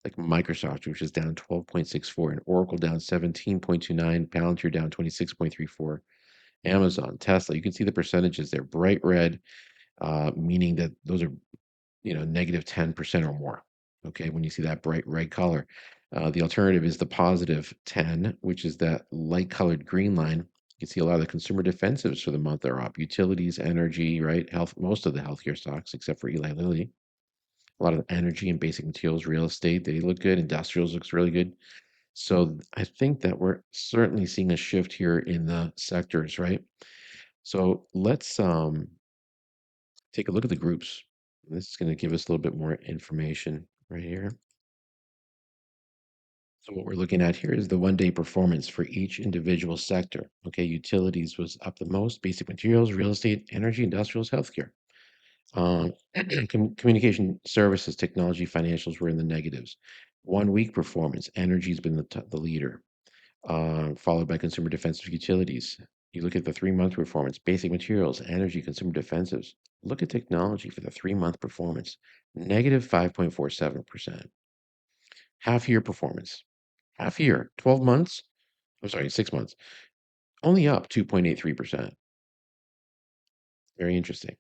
S9: like Microsoft, which is down 12.64, and Oracle down 17.29, Palantir down 26.34, Amazon, Tesla. You can see the percentages there, bright red, meaning that those are negative 10% or more. Okay, when you see that bright red color. The alternative is the positive 10, which is that light colored green line. You can see a lot of the consumer defensives for the month are up. Utilities, energy, right? Health, most of the healthcare stocks, except for Eli Lilly. A lot of the energy and basic materials, real estate, they look good. Industrials looks really good. So I think that we're certainly seeing a shift here in the sectors, right? So let's take a look at the groups. This is going to give us a little bit more information right here. So what we're looking at here is the 1 day performance for each individual sector. Okay, utilities was up the most, basic materials, real estate, energy, industrials, healthcare. Communication services, technology, financials were in the negatives. 1 week performance, energy has been the leader, followed by consumer defensive utilities. You look at the 3 month performance, basic materials, energy, consumer defensives. Look at technology for the 3 month performance, negative 5.47%. Half year performance, half year, 12 months, I'm sorry, 6 months, only up 2.83%. Very interesting.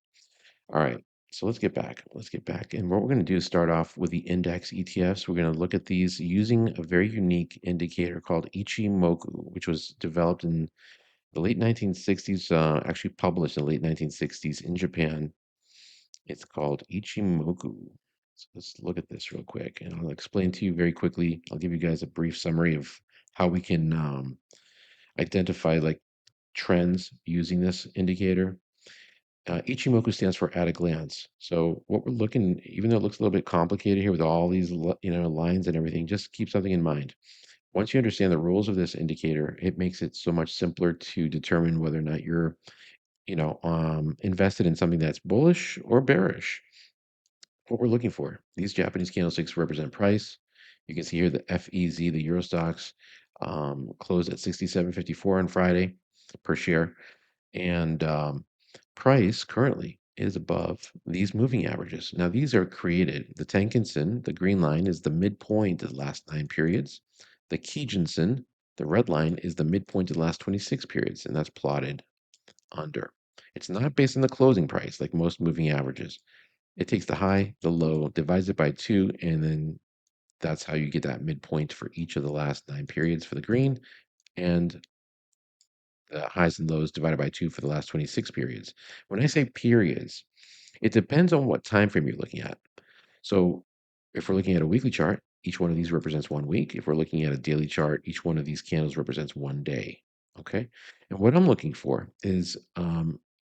S9: All right, so let's get back. Let's get back. And what we're going to do is start off with the index ETFs. We're going to look at these using a very unique indicator called Ichimoku, which was developed in the late 1960s, actually published in the late 1960s in Japan. It's called Ichimoku. So let's look at this real quick, and I'll explain to you very quickly. I'll give you guys a brief summary of how we can identify like trends using this indicator. Ichimoku stands for at a glance. So what we're looking, even though it looks a little bit complicated here with all these lines and everything, just keep something in mind. Once you understand the rules of this indicator, it makes it so much simpler to determine whether or not you're invested in something that's bullish or bearish. What we're looking for, these Japanese candlesticks represent price. You can see here the FEZ, the Euro stocks, closed at 67.54 on Friday per share. And price currently is above these moving averages. Now, these are created. The Tenkan-sen, the green line, is the midpoint of the last 9 periods. The Kijun-sen, the red line, is the midpoint of the last 26 periods, and that's plotted under. It's not based on the closing price like most moving averages. It takes the high, the low, divides it by 2, and then that's how you get that midpoint for each of the last 9 periods for the green, and the highs and lows divided by 2 for the last 26 periods. When I say periods, it depends on what time frame you're looking at. So if we're looking at a weekly chart, each one of these represents 1 week. If we're looking at a daily chart, each one of these candles represents 1 day. Okay. And what I'm looking for is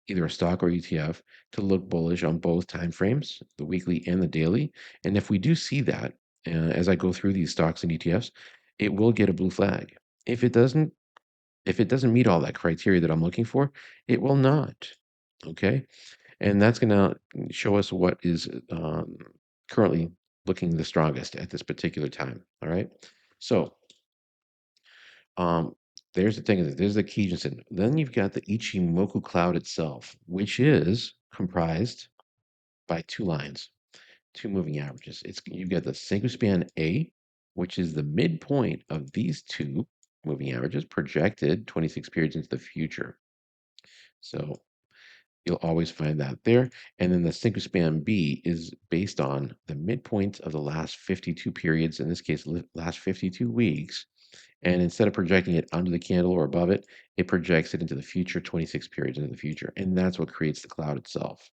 S9: either a stock or ETF to look bullish on both time frames, the weekly and the daily. And if we do see that, as I go through these stocks and ETFs, it will get a blue flag. If it doesn't, meet all that criteria that I'm looking for, it will not. Okay. And that's going to show us what is currently looking the strongest at this particular time. All right. So there's the thing. There's the Kijun. Then you've got the Ichimoku cloud itself, which is comprised by 2 lines, 2 moving averages. You've got the Senkou span A, which is the midpoint of these 2 moving averages projected 26 periods into the future. So you'll always find that there. And then the Senkou span B is based on the midpoint of the last 52 periods, in this case, last 52 weeks. And instead of projecting it under the candle or above it, it projects it into the future, 26 periods into the future. And that's what creates the cloud itself.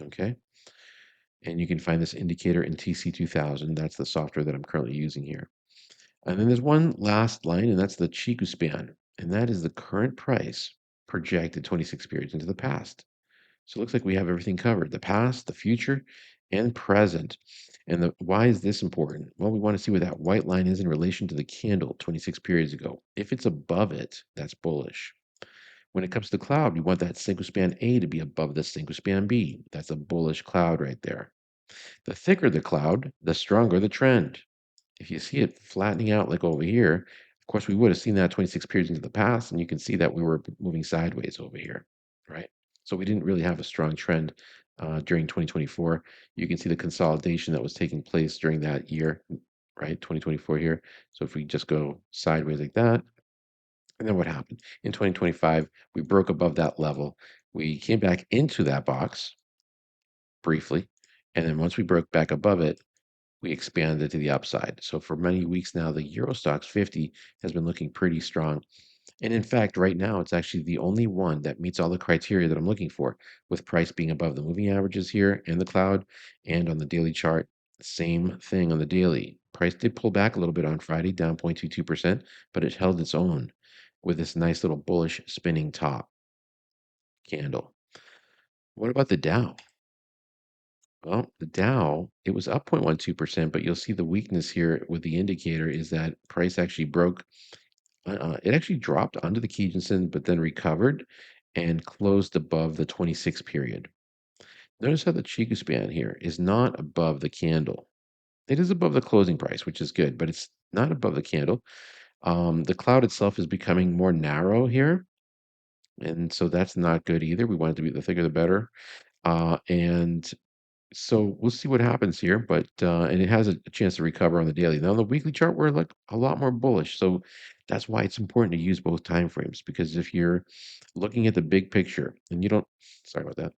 S9: Okay. And you can find this indicator in TC2000. That's the software that I'm currently using here. And then there's one last line, and that's the Chiku span. And that is the current price projected 26 periods into the past. So it looks like we have everything covered, the past, the future, and present. And why is this important? Well, we want to see where that white line is in relation to the candle 26 periods ago. If it's above it, that's bullish. When it comes to the cloud, we want that Senkou span A to be above the Senkou span B. That's a bullish cloud right there. The thicker the cloud, the stronger the trend. If you see it flattening out like over here, of course, we would have seen that 26 periods into the past, and you can see that we were moving sideways over here, right? So we didn't really have a strong trend during 2024. You can see the consolidation that was taking place during that year, right? 2024 here. So if we just go sideways like that, and then what happened? In 2025, we broke above that level. We came back into that box briefly, and then once we broke back above it, we expanded to the upside. So for many weeks now, the Euro Stoxx 50 has been looking pretty strong. And in fact, right now, it's actually the only one that meets all the criteria that I'm looking for, with price being above the moving averages here and the cloud, and on the daily chart, same thing on the daily. Price did pull back a little bit on Friday, down 0.22%, but it held its own with this nice little bullish spinning top candle. What about the Dow? Well, the Dow, it was up 0.12%, but you'll see the weakness here with the indicator is that price actually broke. It actually dropped under the Kijun, but then recovered and closed above the 26 period. Notice how the Chiku span here is not above the candle. It is above the closing price, which is good, but it's not above the candle. The cloud itself is becoming more narrow here, and so that's not good either. We want it to be the thicker the better. And so we'll see what happens here, but and it has a chance to recover on the daily. Now, on the weekly chart, we're like a lot more bullish. So that's why it's important to use both time frames, because if you're looking at the big picture and you don't, sorry about that,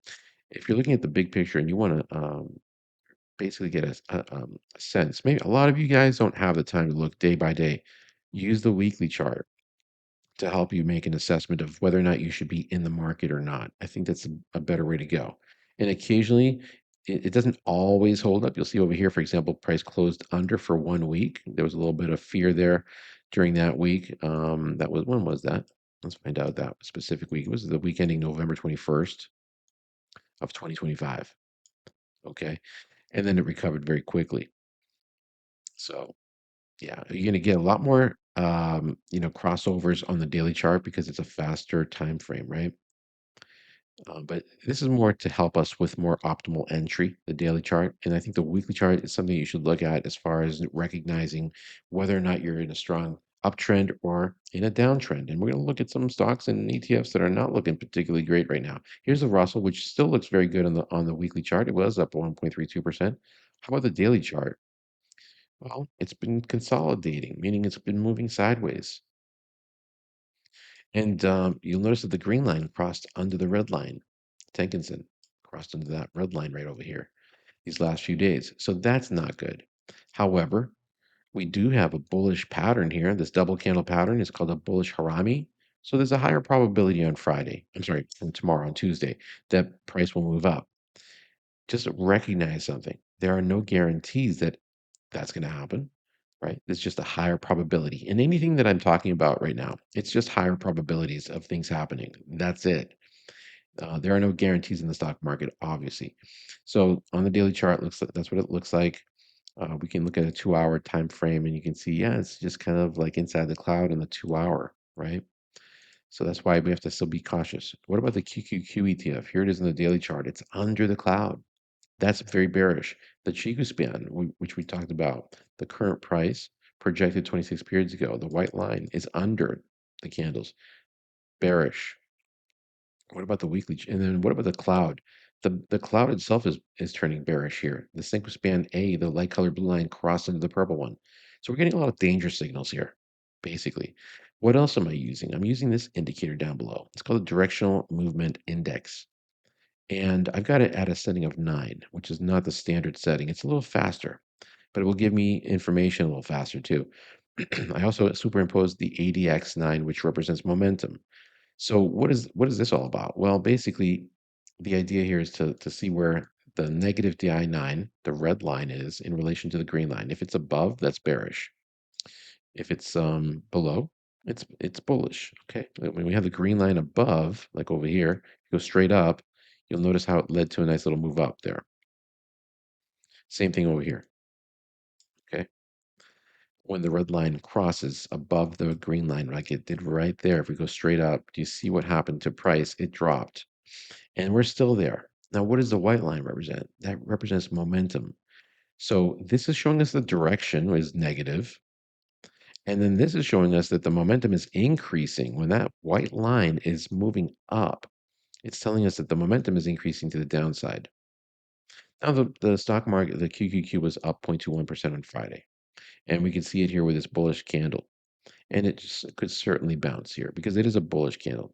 S9: if you're looking at the big picture and you want to basically get a sense, maybe a lot of you guys don't have the time to look day by day. Use the weekly chart to help you make an assessment of whether or not you should be in the market or not. I think that's a better way to go. And occasionally, it doesn't always hold up. You'll see over here, for example, price closed under for 1 week. There was a little bit of fear there during that week. When was that? Let's find out that specific week. It was the week ending November 21st of 2025. Okay. And then it recovered very quickly. So yeah, you're going to get a lot more, crossovers on the daily chart because it's a faster time frame, right? But this is more to help us with more optimal entry, the daily chart. And I think the weekly chart is something you should look at as far as recognizing whether or not you're in a strong uptrend or in a downtrend. And we're going to look at some stocks and ETFs that are not looking particularly great right now. Here's the Russell, which still looks very good on the weekly chart. It was up 1.32%. How about the daily chart? Well, it's been consolidating, meaning it's been moving sideways. And you'll notice that the green line crossed under the red line. Tenkinson crossed under that red line right over here these last few days. So that's not good. However, we do have a bullish pattern here. This double candle pattern is called a bullish harami. So there's a higher probability on Friday, I'm sorry, on tomorrow, on Tuesday, that price will move up. Just recognize something. There are no guarantees that that's going to happen, right? It's just a higher probability. And anything that I'm talking about right now, it's just higher probabilities of things happening. That's it. There are no guarantees in the stock market, obviously. So on the daily chart, looks like that's what it looks like. We can look at a 2-hour time frame, and you can see, yeah, it's just kind of like inside the cloud on the 2-hour, right? So that's why we have to still be cautious. What about the QQQ ETF? Here it is in the daily chart. It's under the cloud. That's very bearish. The Chiku span, which we talked about, the current price projected 26 periods ago, the white line is under the candles, bearish. What about the weekly? And then what about the cloud? The cloud itself is turning bearish here. The Senko span A, the light colored blue line, crossed into the purple one. So we're getting a lot of danger signals here, basically. What else am I using? I'm using this indicator down below. It's called the Directional Movement Index. And I've got it at a setting of 9, which is not the standard setting. It's a little faster, but it will give me information a little faster too. I also superimposed the ADX9, which represents momentum. So what is this all about? Well, basically, the idea here is to see where the negative DI9, the red line, is in relation to the green line. If it's above, that's bearish. If it's below, it's bullish. Okay. When we have the green line above, like over here, go straight up, you'll notice how it led to a nice little move up there. Same thing over here. Okay. When the red line crosses above the green line, like it did right there, if we go straight up, do you see what happened to price? It dropped. And we're still there. Now, what does the white line represent? That represents momentum. So this is showing us the direction is negative. And then this is showing us that the momentum is increasing. When that white line is moving up, it's telling us that the momentum is increasing to the downside. Now, the stock market, the QQQ was up 0.21% on Friday. And we can see it here with this bullish candle. And it could certainly bounce here because it is a bullish candle.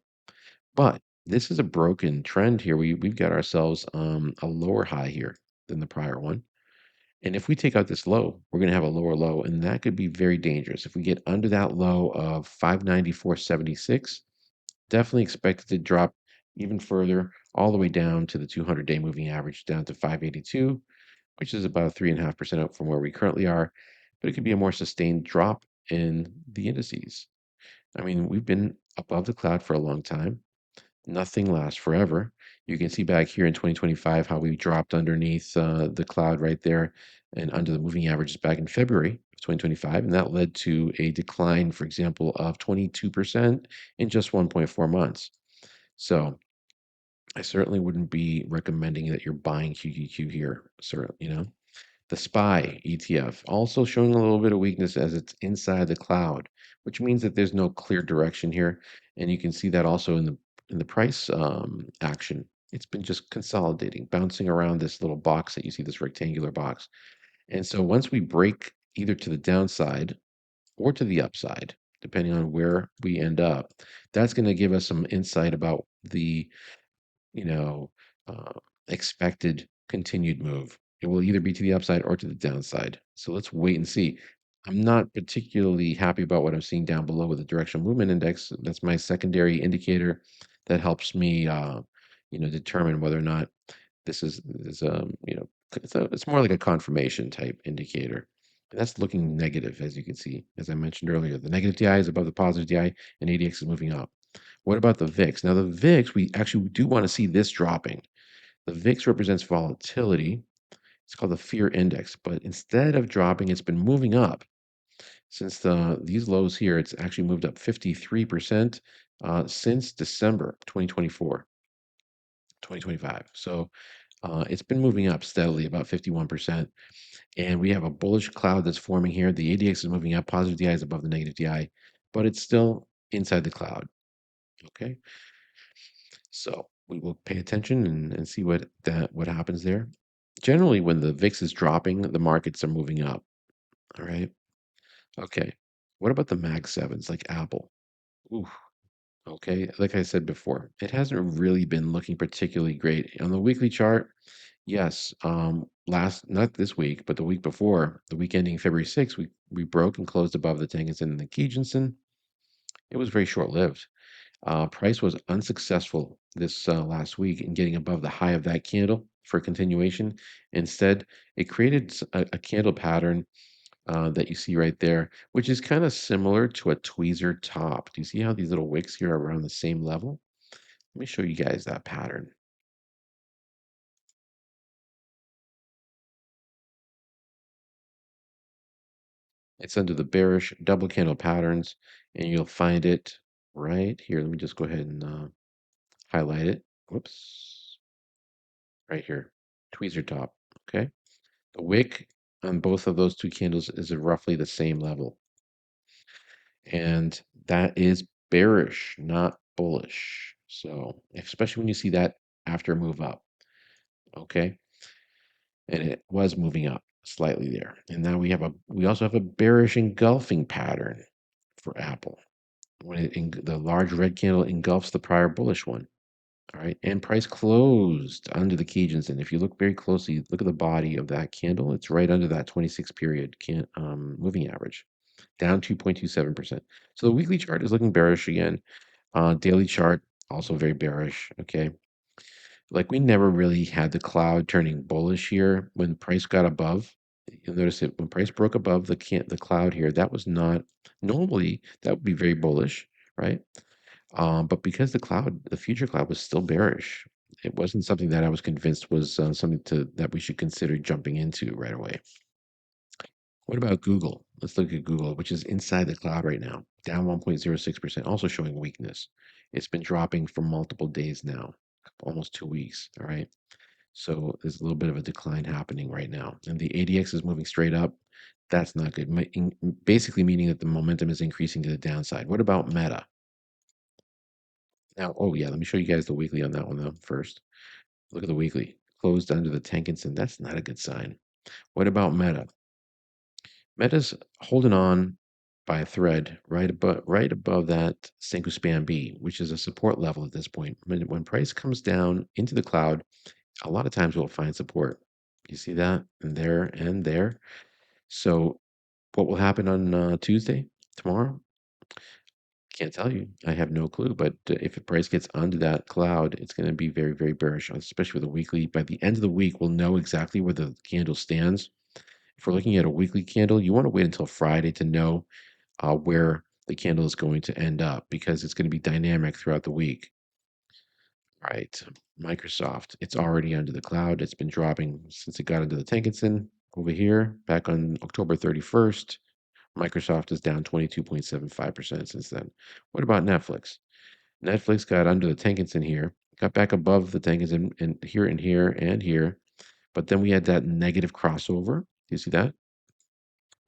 S9: But this is a broken trend here. We've got ourselves a lower high here than the prior one. And if we take out this low, we're going to have a lower low, and that could be very dangerous. If we get under that low of 594.76, definitely expect it to drop even further, all the way down to the 200-day moving average, down to 582, which is about 3.5% up from where we currently are. But it could be a more sustained drop in the indices. I mean, we've been above the cloud for a long time. Nothing lasts forever. You can see back here in 2025 how we dropped underneath the cloud right there and under the moving averages back in February of 2025. And that led to a decline, for example, of 22% in just 1.4 months. So I certainly wouldn't be recommending that you're buying QQQ here, sir. The SPY ETF also showing a little bit of weakness as it's inside the cloud, which means that there's no clear direction here. And you can see that also in the price action. It's been just consolidating, bouncing around this little box that you see, this rectangular box. And so once we break either to the downside or to the upside, depending on where we end up, that's going to give us some insight about the you know, uh, expected continued move. It will either be to the upside or to the downside. So let's wait and see. I'm not particularly happy about what I'm seeing down below with the directional movement index. That's my secondary indicator that helps me, determine whether or not this is it's more like a confirmation type indicator. And that's looking negative, as you can see, as I mentioned earlier. The negative DI is above the positive DI, and ADX is moving up. What about the VIX? Now, the VIX, we actually do want to see this dropping. The VIX represents volatility. It's called the fear index, but instead of dropping, it's been moving up. Since these lows here, it's actually moved up 53% since December 2024, 2025. So It's been moving up steadily, about 51%. And we have a bullish cloud that's forming here. The ADX is moving up, positive DI is above the negative DI, but it's still inside the cloud. Okay. So we will pay attention and see what happens there. Generally, when the VIX is dropping, the markets are moving up. All right. Okay. What about the Mag 7s like Apple? Ooh, okay. Like I said before, it hasn't really been looking particularly great. On the weekly chart, yes, not this week, but the week before, the week ending February 6th, we broke and closed above the Tengensen and the Kijunsen. It was very short-lived. Price was unsuccessful this last week in getting above the high of that candle for continuation. Instead, it created a candle pattern that you see right there, which is kind of similar to a tweezer top. Do you see how these little wicks here are around the same level? Let me show you guys that pattern. It's under the bearish double candle patterns, and you'll find it right here. Let me just go ahead and highlight it. Whoops. Right here, tweezer top. Okay. The wick on both of those two candles is at roughly the same level. And that is bearish, not bullish. So, especially when you see that after a move up. Okay. And it was moving up slightly there. And now we also have a bearish engulfing pattern for Apple. When the large red candle engulfs the prior bullish one. All right, and price closed under the Kijunsen. And if you look very closely, look at the body of that candle. It's right under that 26 period moving average, down 2.27%. So the weekly chart is looking bearish again. Daily chart also very bearish. Okay, like we never really had the cloud turning bullish here when price got above. You'll notice it when price broke above the cloud here. That was not normally that would be very bullish, right? But because the future cloud was still bearish, it wasn't something that I was convinced was something that we should consider jumping into right away. What about Google? Let's look at Google, which is inside the cloud right now, down 1.06%, also showing weakness. It's been dropping for multiple days now, almost 2 weeks. All right. So there's a little bit of a decline happening right now. And the ADX is moving straight up. That's not good. Basically meaning that the momentum is increasing to the downside. What about Meta? Now, oh yeah, let me show you guys the weekly on that one though first. Look at the weekly. Closed under the Tenkinson. That's not a good sign. What about Meta? Meta's holding on by a thread right above that Senkou span B, which is a support level at this point. When price comes down into the cloud, a lot of times we'll find support. You see that? And there and there. So what will happen on Tuesday, tomorrow? Can't tell you. I have no clue. But if the price gets onto that cloud, it's going to be very, very bearish, especially with a weekly. By the end of the week, we'll know exactly where the candle stands. If we're looking at a weekly candle, you want to wait until Friday to know where the candle is going to end up because it's going to be dynamic throughout the week. All right. Microsoft, it's already under the cloud. It's been dropping since it got into the Tenkinson over here back on October 31st. Microsoft is down 22.75% since then. What about Netflix? Netflix got under the Tenkinson here, got back above the Tenkinson and here and here and here. But then we had that negative crossover. Do you see that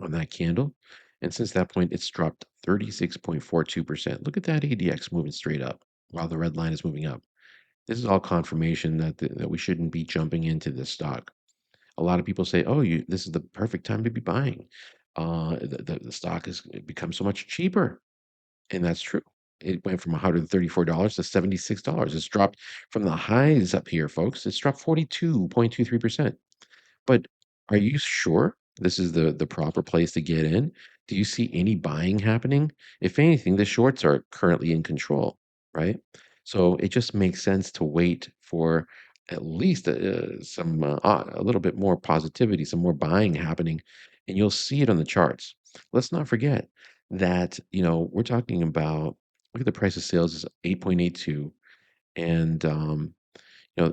S9: on that candle? And since that point, it's dropped 36.42%. Look at that ADX moving straight up while the red line is moving up. This is all confirmation that we shouldn't be jumping into this stock. A lot of people say, "Oh, this is the perfect time to be buying. The stock has become so much cheaper," and that's true. It went from $134 to $76. It's dropped from the highs up here, folks. It's dropped 42.23%. But are you sure this is the proper place to get in? Do you see any buying happening? If anything, the shorts are currently in control, right? So it just makes sense to wait for at least a little bit more positivity, some more buying happening, and you'll see it on the charts. Let's not forget that, we're talking about, look at the price of sales is 8.82, and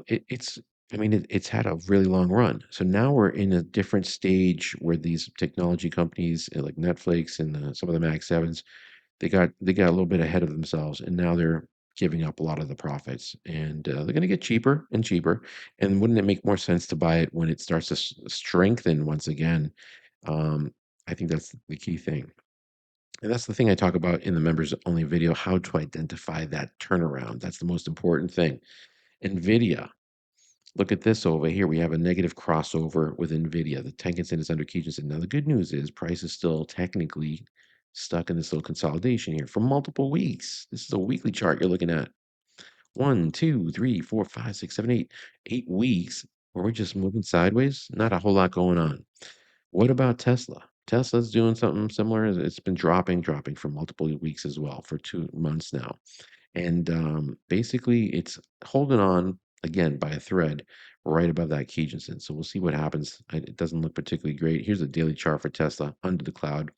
S9: it's it's had a really long run. So now we're in a different stage where these technology companies like Netflix and some of the Mag 7s, they got a little bit ahead of themselves, and now they're giving up a lot of the profits, and they're going to get cheaper and cheaper. And wouldn't it make more sense to buy it when it starts to strengthen once again? Um, I think that's the key thing. And that's the thing I talk about in the members only video, how to identify that turnaround. That's the most important thing. NVIDIA, look at this over here. We have a negative crossover with NVIDIA. The Tenkan-sen is under Kijun-sen. Now, the good news is price is still technically stuck in this little consolidation here for multiple weeks. This is a weekly chart you're looking at. 1, 2, 3, 4, 5, 6, 7, 8. 8 weeks where we're just moving sideways. Not a whole lot going on. What about Tesla? Tesla's doing something similar. It's been dropping for multiple weeks as well, for 2 months now. And basically, it's holding on again by a thread right above that Kijun-sen. So we'll see what happens. It doesn't look particularly great. Here's a daily chart for Tesla under the cloud.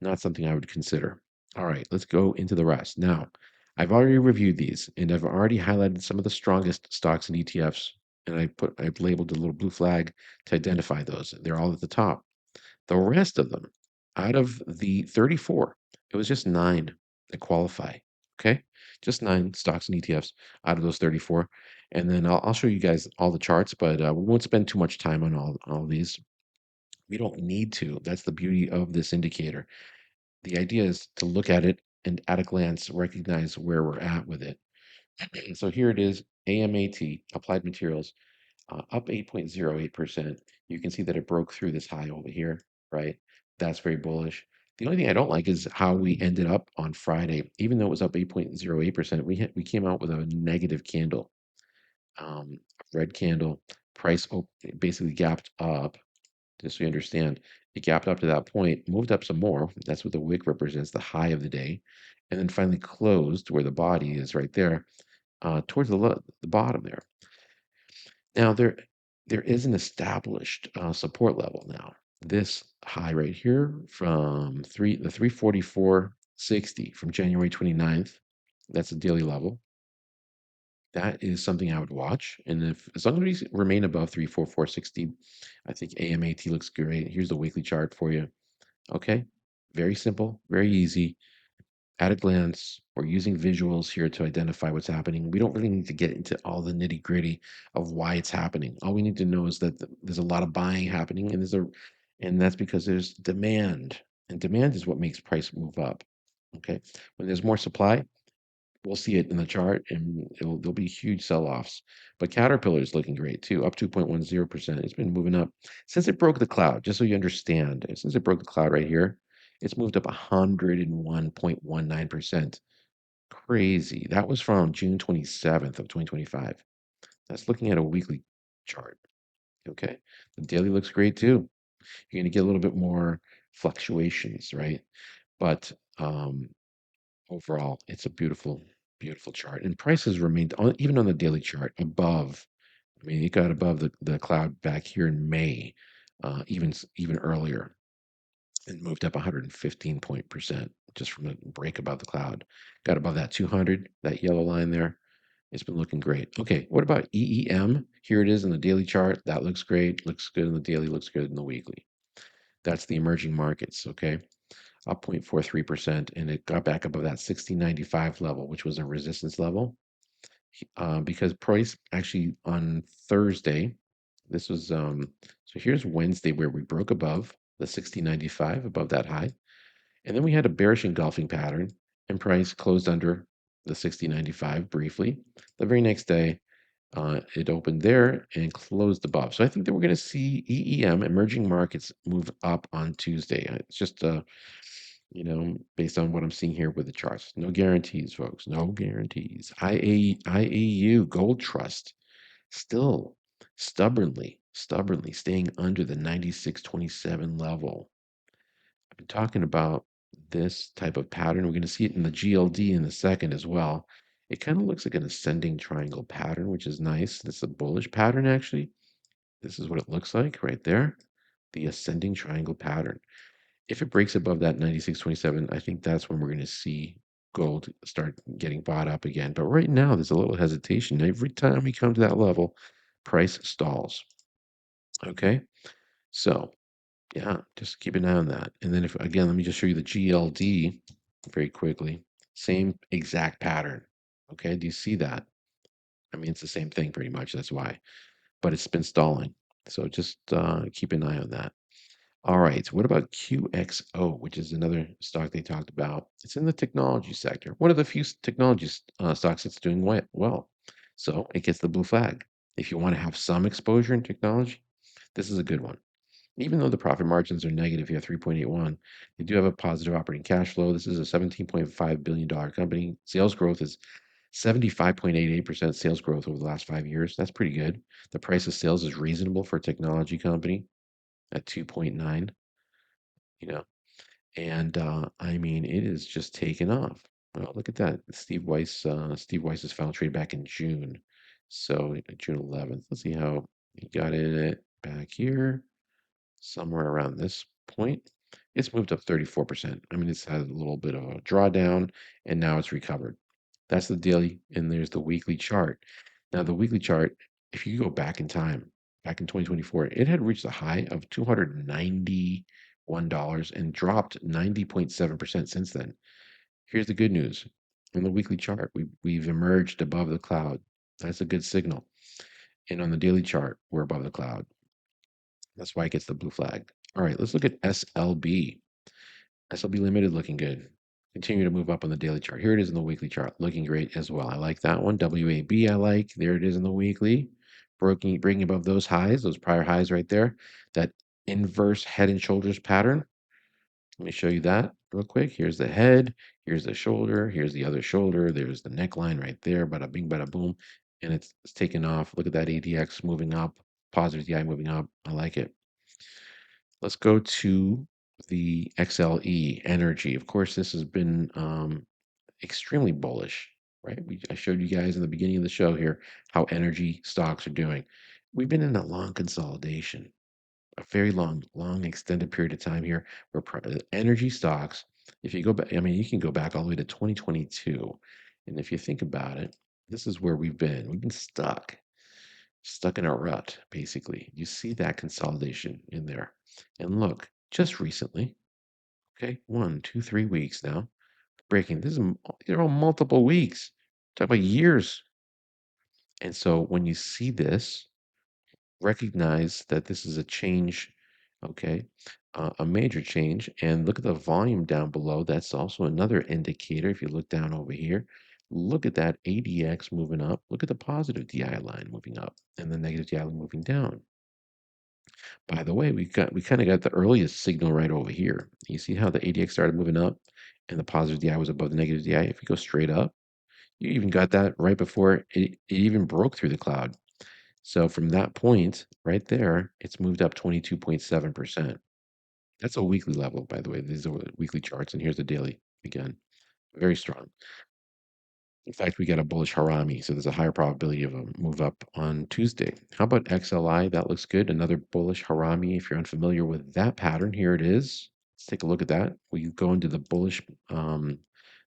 S9: Not something I would consider. All right, let's go into the rest. Now, I've already reviewed these, and I've already highlighted some of the strongest stocks and ETFs, and I've labeled a little blue flag to identify those. They're all at the top. The rest of them, out of the 34, it was just 9 that qualify. Okay, just 9 stocks and ETFs out of those 34, and then I'll show you guys all the charts, but we won't spend too much time on all these. We don't need to. That's the beauty of this indicator. The idea is to look at it and at a glance recognize where we're at with it. So here it is, AMAT, Applied Materials, up 8.08%. You can see that it broke through this high over here, right? That's very bullish. The only thing I don't like is how we ended up on Friday. Even though it was up 8.08%, we came out with a negative candle, a red candle. Price basically gapped up, just so you understand. It gapped up to that point, moved up some more. That's what the wick represents, the high of the day, and then finally closed where the body is right there, towards the bottom there. Now there is an established support level now. This high right here from the 344.60 from January 29th, that's a daily level. That is something I would watch. And as long as we remain above 344.60, I think AMAT looks great. Here's the weekly chart for you. Okay, very simple, very easy. At a glance, we're using visuals here to identify what's happening. We don't really need to get into all the nitty gritty of why it's happening. All we need to know is that there's a lot of buying happening, and that's because there's demand, and demand is what makes price move up. Okay, when there's more supply, we'll see it in the chart, and there'll be huge sell-offs. But Caterpillar is looking great too, up 2.10%. It's been moving up since it broke the cloud. Just so you understand, since it broke the cloud right here, it's moved up 101.19%. Crazy. That was from June 27th of 2025. That's looking at a weekly chart. Okay, the daily looks great too. You're going to get a little bit more fluctuations, right? But overall, it's a beautiful, beautiful chart. And prices remained even on the daily chart above. I mean, it got above the cloud back here in May, even earlier, and moved up 115% just from a break above the cloud. Got above that 200, that yellow line there. It's been looking great. Okay, what about EEM? Here it is in the daily chart. That looks great. Looks good in the daily. Looks good in the weekly. That's the emerging markets. Okay, up 0.43%, and it got back above that 1695 level, which was a resistance level. Because price actually on Thursday, this was so here's Wednesday where we broke above the 1695, above that high, and then we had a bearish engulfing pattern, and price closed under the 1695 briefly. The very next day, it opened there and closed above. So I think that we're going to see EEM, emerging markets, move up on Tuesday. It's just based on what I'm seeing here with the charts. No guarantees, folks. No guarantees. IAU Gold Trust still stubbornly staying under the 96.27 level. I've been talking about this type of pattern. We're going to see it in the GLD in a second as well. It kind of looks like an ascending triangle pattern, which is nice. This is a bullish pattern, actually. This is what it looks like right there, the ascending triangle pattern. If it breaks above that 96.27, I think that's when we're going to see gold start getting bought up again. But right now, there's a little hesitation. Every time we come to that level, price stalls. Okay, so yeah, just keep an eye on that. And then let me just show you the GLD very quickly. Same exact pattern. Okay, do you see that? I mean, it's the same thing pretty much. That's why, but it's been stalling. So just keep an eye on that. All right. What about QXO, which is another stock they talked about? It's in the technology sector. One of the few technology stocks that's doing well. So it gets the blue flag. If you want to have some exposure in technology, this is a good one. Even though the profit margins are negative here, 3.81, they do have a positive operating cash flow. This is a $17.5 billion company. Sales growth is 75.88% sales growth over the last 5 years. That's pretty good. The price of sales is reasonable for a technology company at 2.9, you know, and I mean, it is just taken off. Well, look at that. Steve Weiss's final trade back in June. So June 11th. Let's see how he got in it back here, somewhere around this point. It's moved up 34%. I mean, it's had a little bit of a drawdown and now it's recovered. That's the daily, and there's the weekly chart. Now, the weekly chart, if you go back in time, back in 2024, it had reached a high of $291 and dropped 90.7% since then. Here's the good news. On the weekly chart, we've emerged above the cloud. That's a good signal. And on the daily chart, we're above the cloud. That's why it gets the blue flag. All right, let's look at SLB. SLB Limited looking good. Continue to move up on the daily chart. Here it is in the weekly chart, looking great as well. I like that one. WAB, I like. There it is in the weekly. Breaking above those highs, those prior highs right there. That inverse head and shoulders pattern. Let me show you that real quick. Here's the head. Here's the shoulder. Here's the other shoulder. There's the neckline right there. Bada bing, bada boom. And it's taken off. Look at that ADX moving up. Positive DI moving up. I like it. Let's go to the XLE energy. Of course, this has been extremely bullish, right? I showed you guys in the beginning of the show here how energy stocks are doing. We've been in a long consolidation, a very long extended period of time here where energy stocks, if you go back, I mean, you can go back all the way to 2022. And if you think about it, this is where we've been. We've been stuck in a rut, basically. You see that consolidation in there. And look, just recently, okay, 1, 2, 3 weeks now, breaking. These are all multiple weeks. Talk about years. And so when you see this, recognize that this is a change, okay, a major change. And look at the volume down below. That's also another indicator. If you look down over here, look at that ADX moving up. Look at the positive DI line moving up and the negative DI line moving down. By the way, we kind of got the earliest signal right over here. You see how the ADX started moving up and the positive DI was above the negative DI? If you go straight up, you even got that right before it even broke through the cloud. So from that point right there, it's moved up 22.7%. That's a weekly level, by the way. These are weekly charts, and here's the daily again. Very strong. In fact, we got a bullish harami, so there's a higher probability of a move up on Tuesday. How about XLI? That looks good. Another bullish harami. If you're unfamiliar with that pattern, here it is. Let's take a look at that. We go into the bullish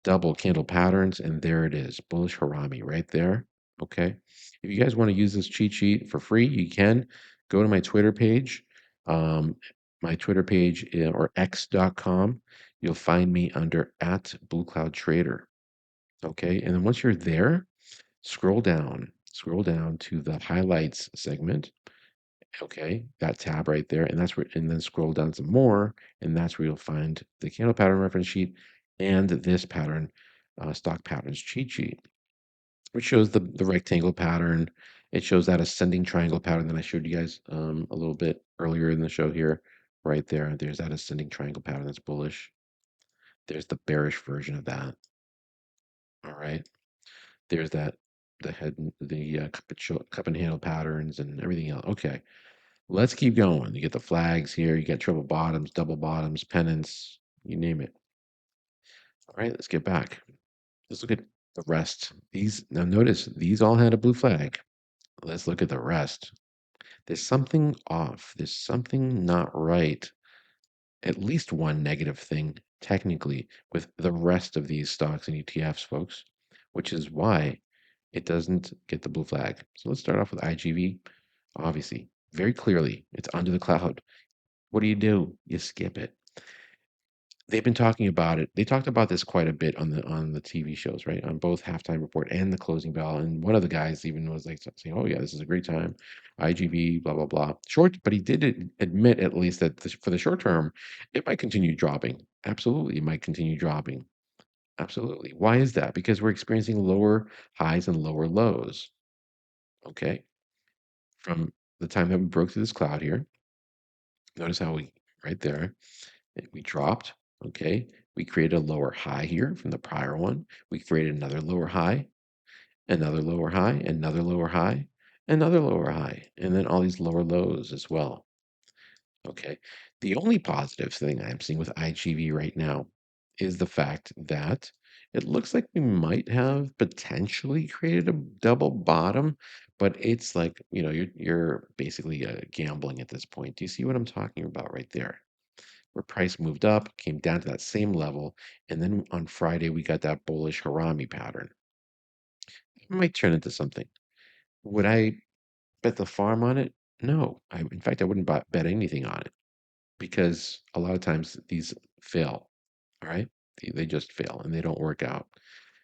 S9: double candle patterns, and there it is. Bullish harami right there. Okay. If you guys want to use this cheat sheet for free, you can go to my Twitter page. My Twitter page or x.com. You'll find me under @BlueCloudTrader. Okay, and then once you're there, scroll down to the highlights segment. Okay, that tab right there, and and then scroll down some more, and that's where you'll find the candle pattern reference sheet and this pattern, stock patterns cheat sheet, which shows the rectangle pattern. It shows that ascending triangle pattern that I showed you guys a little bit earlier in the show here, right there. There's that ascending triangle pattern that's bullish. There's the bearish version of that. All right. There's the head, the cup and handle patterns and everything else. Okay, let's keep going. You get the flags here. You get triple bottoms, double bottoms, pennants, you name it. All right, let's get back. Let's look at the rest. Now notice these all had a blue flag. Let's look at the rest. There's something off. There's something not right. At least one negative thing, technically, with the rest of these stocks and ETFs, folks, which is why it doesn't get the blue flag. So let's start off with IGV. Obviously, very clearly, it's under the cloud. What do? You skip it. they've been talking about it. They talked about this quite a bit on the TV shows, right? On both Halftime Report and the Closing Bell. And one of the guys even was like saying, "Oh yeah, this is a great time, IGV, blah blah blah." Short, but he did admit at least that for the short term, it might continue dropping. Absolutely, it might continue dropping. Absolutely. Why is that? Because we're experiencing lower highs and lower lows. Okay, from the time that we broke through this cloud here. Notice how we right there. We dropped, okay? We created a lower high here from the prior one. We created another lower high, another lower high, another lower high, another lower high, and then all these lower lows as well, okay? The only positive thing I'm seeing with IGV right now is the fact that it looks like we might have potentially created a double bottom, but it's like, you're basically gambling at this point. Do you see what I'm talking about right there? Where price moved up, came down to that same level, and then on Friday we got that bullish Harami pattern. It might turn into something. Would I bet the farm on it? No. In fact, I wouldn't bet anything on it because a lot of times these fail. All right, they just fail and they don't work out.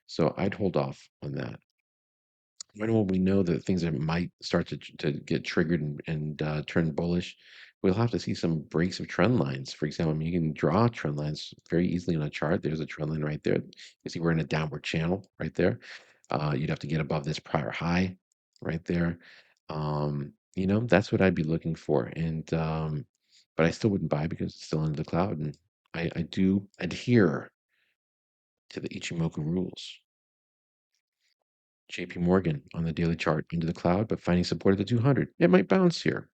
S9: So I'd hold off on that. When will we know that things that might start to get triggered and turn bullish? We'll have to see some breaks of trend lines. For example, I mean, you can draw trend lines very easily on a chart. There's a trend line right there. You see we're in a downward channel right there. You'd have to get above this prior high right there. That's what I'd be looking for. But I still wouldn't buy because it's still under the cloud. And I do adhere to the Ichimoku rules. JP Morgan on the daily chart into the cloud, but finding support at the 200. It might bounce here.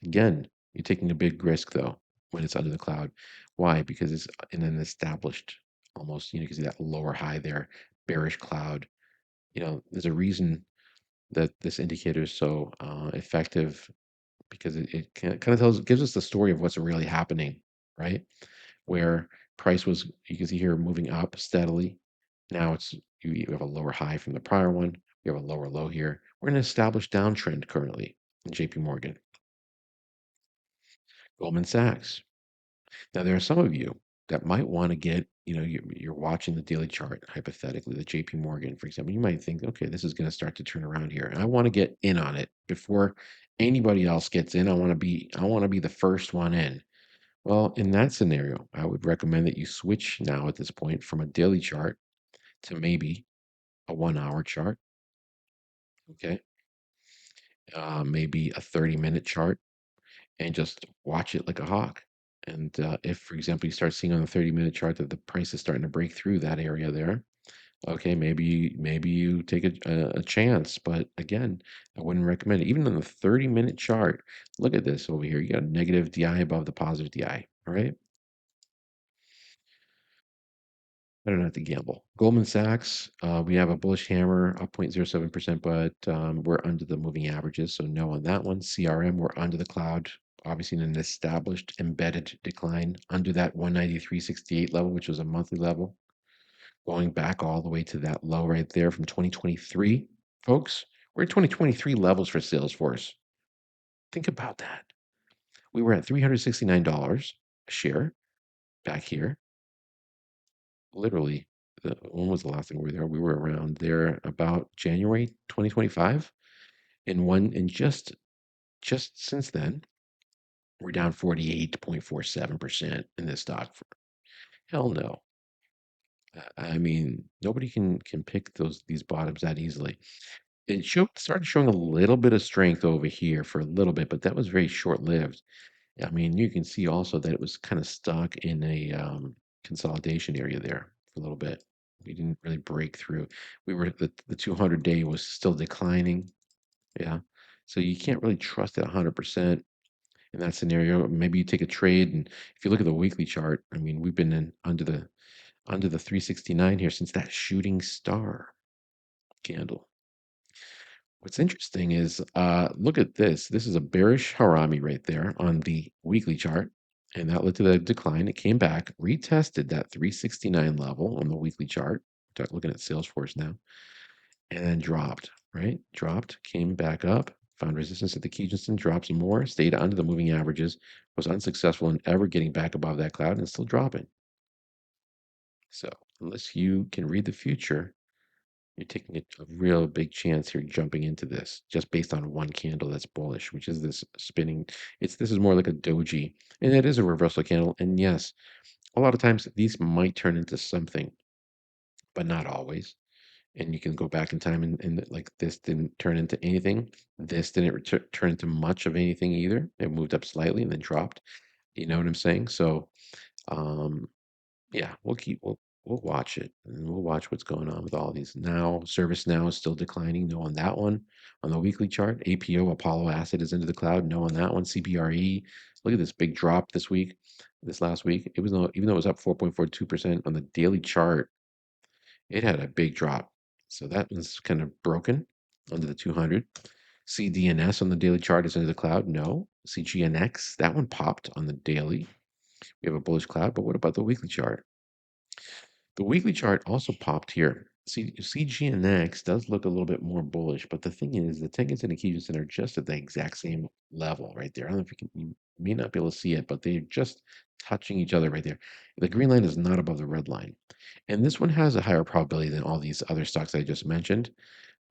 S9: Again, you're taking a big risk though when it's under the cloud. Why? Because it's in an established almost, you can see that lower high there, bearish cloud. There's a reason that this indicator is so effective because it kind of gives us the story of what's really happening, right? Where price was, you can see here, moving up steadily. Now you have a lower high from the prior one. You have a lower low here. We're in an established downtrend currently in JP Morgan. Goldman Sachs. Now, there are some of you that might want to get, you're watching the daily chart, hypothetically, the JP Morgan, for example. You might think, okay, this is going to start to turn around here. And I want to get in on it before anybody else gets in. I want to be the first one in. Well, in that scenario, I would recommend that you switch now at this point from a daily chart to maybe a 1 hour chart. Okay. Maybe a 30-minute chart and just watch it like a hawk. And if, for example, you start seeing on the 30-minute chart that the price is starting to break through that area there, okay, maybe you take a chance. But again, I wouldn't recommend it. Even on the 30-minute chart, look at this over here. You got a negative DI above the positive DI. All right. I don't have to gamble. Goldman Sachs, we have a bullish hammer up 0.07%, but we're under the moving averages, so no on that one. CRM, we're under the cloud, obviously in an established embedded decline under that 193.68 level, which was a monthly level, going back all the way to that low right there from 2023. Folks, we're at 2023 levels for Salesforce. Think about that. We were at $369 a share back here. Literally, when was the last time we were there? We were around there about January 2025. And just since then, we're down 48.47% in this stock. Hell no. I mean, nobody can pick these bottoms that easily. It started showing a little bit of strength over here for a little bit, but that was very short-lived. I mean, you can see also that it was kind of stuck in a consolidation area there for a little bit. We didn't really break through. The 200-day was still declining. Yeah. So you can't really trust it 100% in that scenario. Maybe you take a trade, and if you look at the weekly chart, I mean, we've been under the 369 here since that shooting star candle. What's interesting is, look at this. This is a bearish Harami right there on the weekly chart, and that led to the decline. It came back, retested that 369 level on the weekly chart. Looking at Salesforce now, and then dropped, right? Dropped, came back up, found resistance at the Kijun, dropped some more, stayed under the moving averages, was unsuccessful in ever getting back above that cloud, and it's still dropping. So unless you can read the future, you're taking a real big chance here jumping into this just based on one candle that's bullish, which is this spinning. This is more like a doji, and it is a reversal candle. And yes, a lot of times these might turn into something, but not always. And you can go back in time and like this didn't turn into anything. This didn't turn into much of anything either. It moved up slightly and then dropped. You know what I'm saying? So um, yeah, we'll watch it and we'll watch what's going on with all these. Now, Service Now is still declining. No on that one. On the weekly chart, APO Apollo Asset is into the cloud. No on that one. CBRE. Look at this big drop this week. This last week, it was even though it was up 4.42% on the daily chart, it had a big drop. So that was kind of broken under the 200. CDNS on the daily chart is into the cloud. No. CGNX, that one popped on the daily. We have a bullish cloud, but what about the weekly chart? The weekly chart also popped here. CGNX does look a little bit more bullish, but the thing is, the Tenkan and Kijun are just at the exact same level right there. I don't know if you may not be able to see it, but they're just touching each other right there. The green line is not above the red line. And this one has a higher probability than all these other stocks I just mentioned,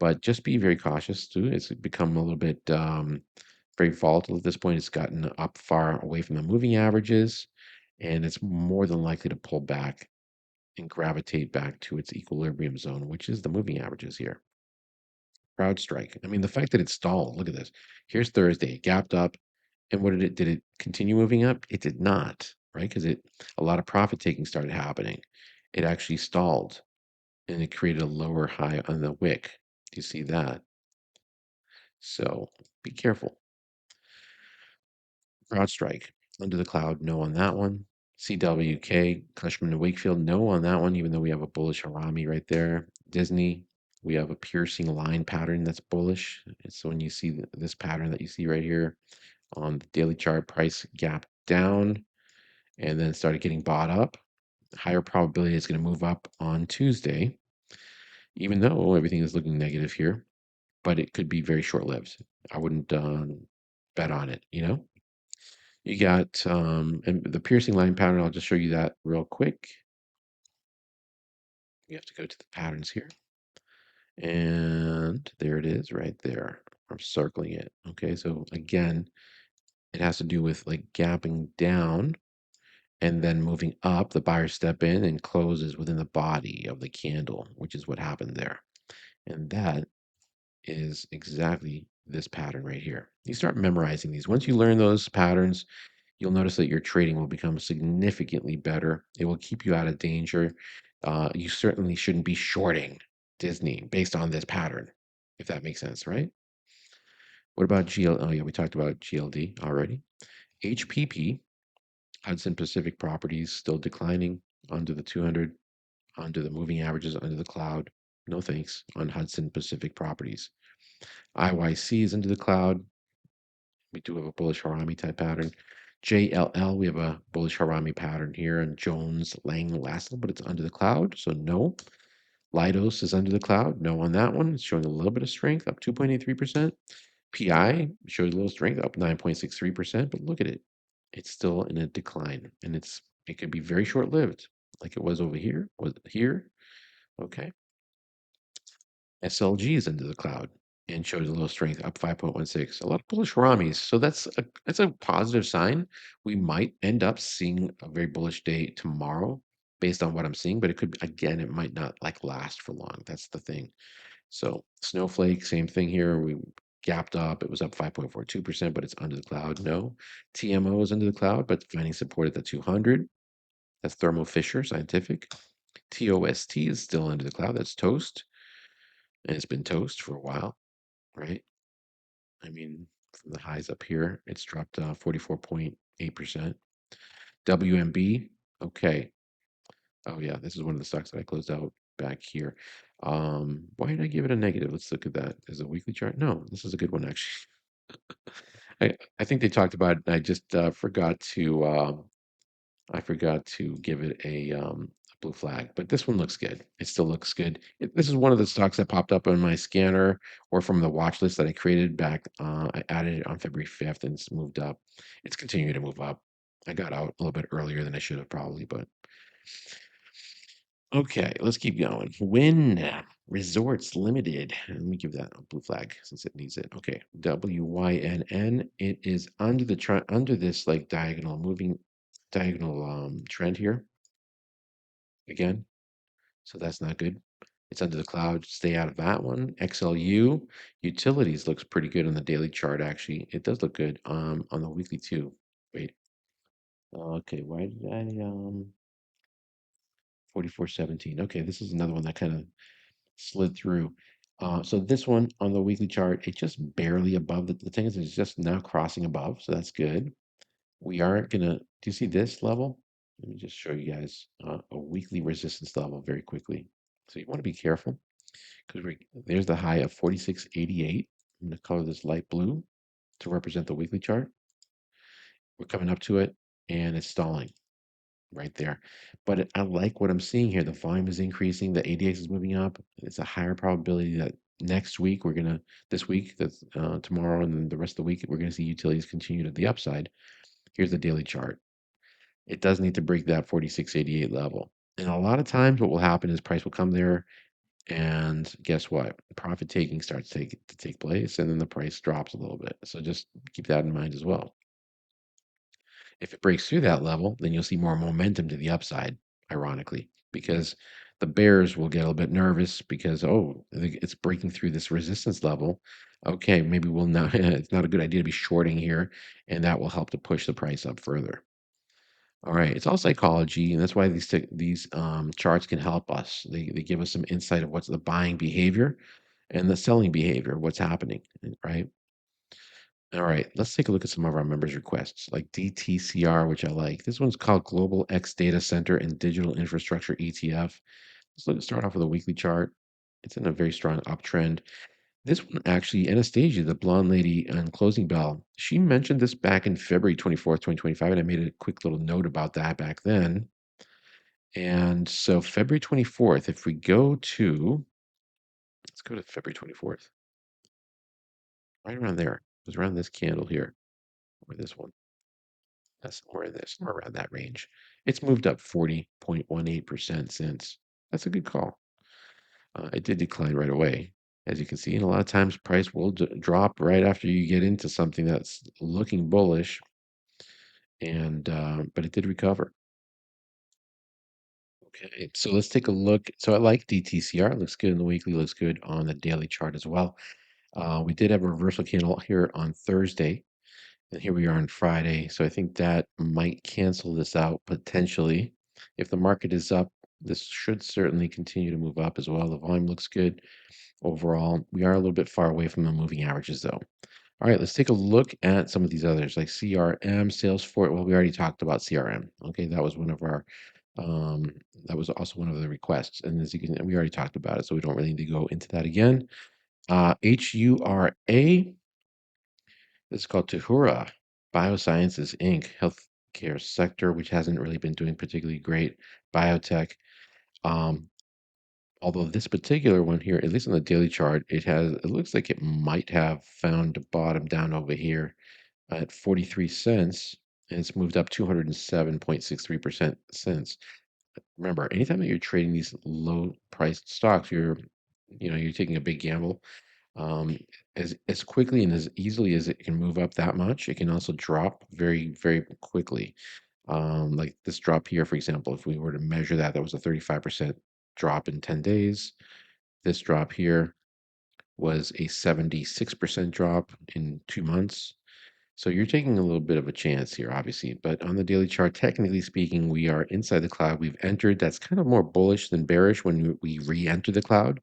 S9: but just be very cautious too. It's become a little bit very volatile at this point. It's gotten up far away from the moving averages, and it's more than likely to pull back and gravitate back to its equilibrium zone, which is the moving averages here. CrowdStrike. I mean, the fact that it stalled, look at this. Here's Thursday, it gapped up. And what did it continue moving up? It did not, right? Because a lot of profit taking started happening. It actually stalled and it created a lower high on the wick. Do you see that? So be careful. CrowdStrike, Under the Cloud, no on that one. CWK, Cushman and Wakefield, no on that one, even though we have a bullish Harami right there. Disney, we have a piercing line pattern that's bullish. So when you see this pattern that you see right here on the daily chart, price gap down and then started getting bought up. Higher probability it's going to move up on Tuesday, even though everything is looking negative here, but it could be very short lived. I wouldn't bet on it, you know? You got and the piercing line pattern. I'll just show you that real quick. You have to go to the patterns here. And there it is right there. I'm circling it. Okay, so again, it has to do with like gapping down and then moving up. The buyers step in and closes within the body of the candle, which is what happened there. And that is exactly this pattern right here. You start memorizing these. Once you learn those patterns, you'll notice that your trading will become significantly better. It will keep you out of danger. You certainly shouldn't be shorting Disney based on this pattern, if that makes sense, right? What about GL? Oh, yeah, we talked about GLD already. HPP, Hudson Pacific Properties, still declining under the 200, under the moving averages, under the cloud. No thanks on Hudson Pacific Properties. IYC is into the cloud. We do have a bullish Harami type pattern. JLL, we have a bullish Harami pattern here, and Jones Lang LaSalle, but it's under the cloud, so no. Leidos is under the cloud, no on that one. It's showing a little bit of strength, up 2.83%. PI shows a little strength, up 9.63%, but look at it. It's still in a decline, and it could be very short-lived, like it was over here, was here. Okay. SLG is into the cloud and shows a little strength, up 5.16. A lot of bullish Haramis. So that's a positive sign. We might end up seeing a very bullish day tomorrow based on what I'm seeing, but it could, again, it might not like last for long. That's the thing. So Snowflake, same thing here. We gapped up. It was up 5.42%, but it's under the cloud. No. TMO is under the cloud, but finding support at the 200. That's Thermo Fisher Scientific. TOST is still under the cloud. That's Toast. And it's been toast for a while, right? I mean, from the highs up here, it's dropped 44.8%. WMB, okay. Oh yeah, this is one of the stocks that I closed out back here. Why did I give it a negative? Let's look at that. Is it a weekly chart? No, this is a good one actually. I think they talked about it. I just forgot to give it a blue flag, but this one looks good. It still looks good. This is one of the stocks that popped up on my scanner or from the watch list that I created back. I added it on February 5th and it's moved up. It's continuing to move up. I got out a little bit earlier than I should have probably, but Okay, let's keep going. Wynn Resorts Limited. Let me give that a blue flag since it needs it. Okay, WYNN. It is under the trend, under this like diagonal trend here again. So that's not good. It's under the cloud. Stay out of that one. XLU utilities looks pretty good on the daily chart. Actually, it does look good on the weekly too. Wait. Okay, why did I 44.17? Okay, this is another one that kind of slid through. So this one on the weekly chart, it's just barely above the thing is it's just now crossing above, so that's good. We are gonna. Do you see this level? Let me just show you guys a weekly resistance level very quickly. So you want to be careful because there's the high of 46.88. I'm gonna color this light blue to represent the weekly chart. We're coming up to it, and it's stalling right there. But I like what I'm seeing here. The volume is increasing. The ADX is moving up. It's a higher probability that next week this week, that's tomorrow, and then the rest of the week, we're gonna see utilities continue to the upside. Here's the daily chart. It does need to break that 46.88 level. And a lot of times, what will happen is price will come there, and guess what? Profit taking starts to take place, and then the price drops a little bit. So just keep that in mind as well. If it breaks through that level, then you'll see more momentum to the upside, ironically, because the bears will get a little bit nervous because, oh, it's breaking through this resistance level. Okay, maybe we'll not, it's not a good idea to be shorting here, and that will help to push the price up further. All right, it's all psychology, and that's why these charts can help us. They give us some insight of what's the buying behavior and the selling behavior, what's happening, right? All right, let's take a look at some of our members' requests, like DTCR, which I like. This one's called Global X Data Center and Digital Infrastructure ETF. Start off with a weekly chart. It's in a very strong uptrend. This one actually, Anastasia, the blonde lady on Closing Bell, she mentioned this back in February 24th, 2025, and I made a quick little note about that back then. And so February 24th, if we go to, let's go to February 24th, right around there. It was around this candle here, or this one. That's somewhere in this, somewhere around that range. It's moved up 40.18% since. That's a good call. It did decline right away, as you can see. And a lot of times, price will drop right after you get into something that's looking bullish. And but it did recover. Okay, so let's take a look. So I like DTCR. It looks good in the weekly. Looks good on the daily chart as well. We did have a reversal candle here on Thursday. And here we are on Friday. So I think that might cancel this out potentially. If the market is up, this should certainly continue to move up as well. The volume looks good overall. We are a little bit far away from the moving averages though. All right, let's take a look at some of these others like CRM, Salesforce. Well, we already talked about CRM. Okay, that was one of our um, that was also one of the requests. And as you can, we already talked about it, so we don't really need to go into that again. HURA. It's called Tahura Biosciences Inc. Healthcare sector, which hasn't really been doing particularly great. Biotech. Um, Although this particular one here, at least on the daily chart, it looks like it might have found a bottom down over here at 43 cents, and it's moved up 207.63% since. Remember, anytime that you're trading these low priced stocks, you're taking a big gamble. As quickly and as easily as it can move up that much, it can also drop very, very quickly. Like this drop here, for example, if we were to measure that, that was a 35% drop in 10 days. This drop here was a 76% drop in 2 months. So you're taking a little bit of a chance here, obviously. But on the daily chart, technically speaking, we are inside the cloud. We've entered. That's kind of more bullish than bearish when we re-enter the cloud.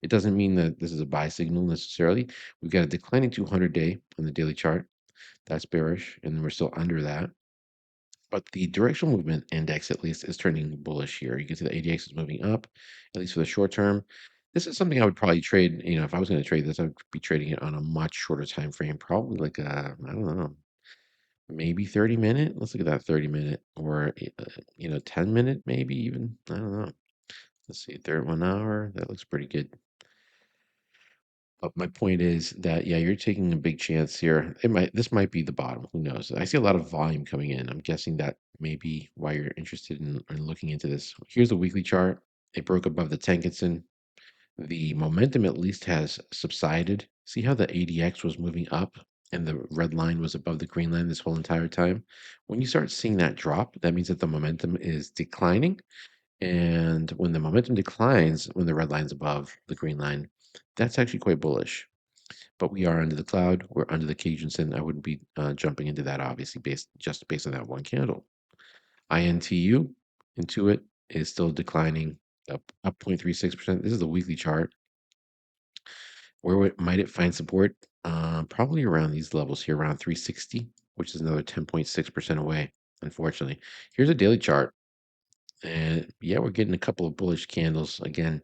S9: It doesn't mean that this is a buy signal necessarily. We've got a declining 200-day on the daily chart. That's bearish, and then we're still under that. But the directional movement index, at least, is turning bullish here. You can see the ADX is moving up, at least for the short term. This is something I would probably trade. If I was going to trade this, I would be trading it on a much shorter time frame, probably like I don't know, maybe 30 minute. Let's look at that 30 minute, or 10 minute, maybe even. I don't know. Let's see, 1 hour. That looks pretty good. But my point is that, yeah, you're taking a big chance here. This might be the bottom. Who knows? I see a lot of volume coming in. I'm guessing that may be why you're interested in looking into this. Here's the weekly chart. It broke above the Tenkan. The momentum at least has subsided. See how the ADX was moving up and the red line was above the green line this whole entire time? When you start seeing that drop, that means that the momentum is declining. And when the momentum declines, when the red line's above the green line, that's actually quite bullish. But we are under the cloud. We're under the Kijun. I wouldn't be jumping into that, obviously, based on that one candle. INTU, Intuit, is still declining, up 0.36%. This is the weekly chart. Where might it find support? Probably around these levels here, around 360, which is another 10.6% away, unfortunately. Here's a daily chart. And yeah, we're getting a couple of bullish candles. Again,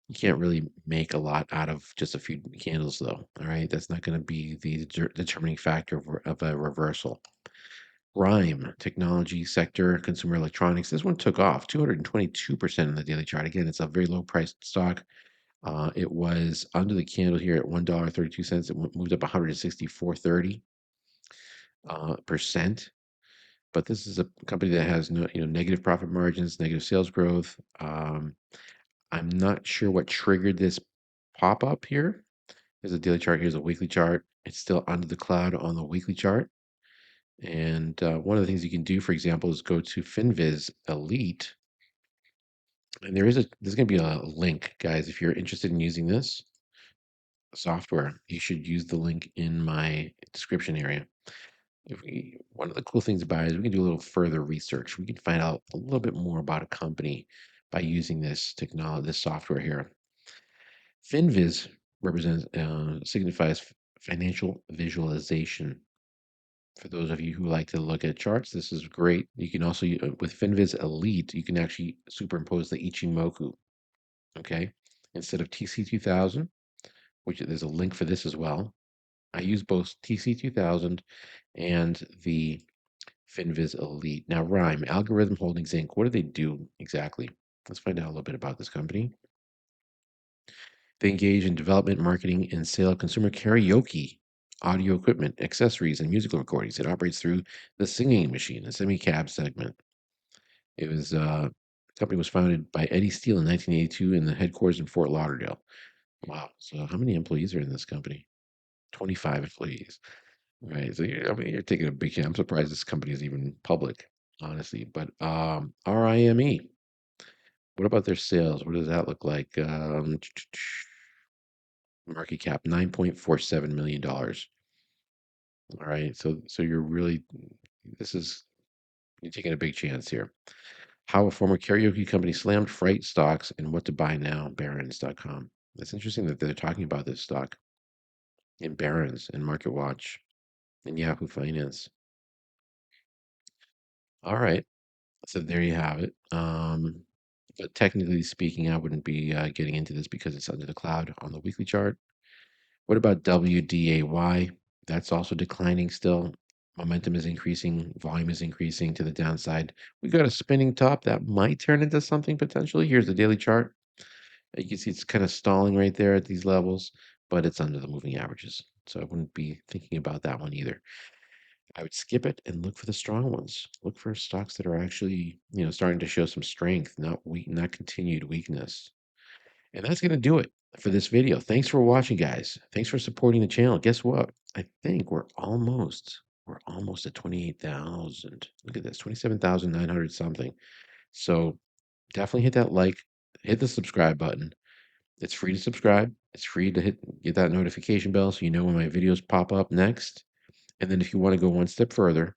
S9: you can't really make a lot out of just a few candles, though. All right. That's not going to be the determining factor of a reversal. Rhyme, technology sector, consumer electronics. This one took off 222% in the daily chart. Again, it's a very low priced stock. It was under the candle here at $1.32. It moved up 164.30 percent. But this is a company that has no, negative profit margins, negative sales growth. I'm not sure what triggered this pop up here. There's a daily chart. Here's a weekly chart. It's still under the cloud on the weekly chart. And one of the things you can do, for example, is go to FinViz Elite. And there's going to be a link, guys. If you're interested in using this software, you should use the link in my description area. One of the cool things about it is we can do a little further research. We can find out a little bit more about a company by using this technology, this software here. FinViz signifies financial visualization. For those of you who like to look at charts, this is great. You can also, with FinViz Elite, you can actually superimpose the Ichimoku, okay? Instead of TC2000, which there's a link for this as well. I use both TC2000 and the FinViz Elite. Now, Rhyme, Algorithm Holdings Inc., what do they do exactly? Let's find out a little bit about this company. They engage in development, marketing, and sale of consumer karaoke, audio equipment, accessories, and musical recordings. It operates through the Singing Machine, a semi-cab segment. The company was founded by Eddie Steele in 1982 and the headquarters in Fort Lauderdale. Wow. So how many employees are in this company? 25 employees. Right. So you're taking a big chance. I'm surprised this company is even public, honestly. But RIME, what about their sales? What does that look like? Market cap $9.47 million. All right. So you're taking a big chance here. How a former karaoke company slammed fright stocks and what to buy now, Barron's.com. It's interesting that they're talking about this stock in Barron's and Market Watch and Yahoo Finance. All right. So there you have it. But technically speaking, I wouldn't be getting into this because it's under the cloud on the weekly chart. What about WDAY? That's also declining still. Momentum is increasing, volume is increasing to the downside. We got a spinning top that might turn into something potentially. Here's the daily chart. You can see it's kind of stalling right there at these levels, but it's under the moving averages. So I wouldn't be thinking about that one either. I would skip it and look for the strong ones. Look for stocks that are actually, starting to show some strength, not weak, not continued weakness. And that's going to do it for this video. Thanks for watching, guys. Thanks for supporting the channel. Guess what? I think we're almost at 28,000. Look at this, 27,900 something. So definitely hit that like, hit the subscribe button. It's free to subscribe. It's free to get that notification bell so you know when my videos pop up next. And then if you want to go one step further,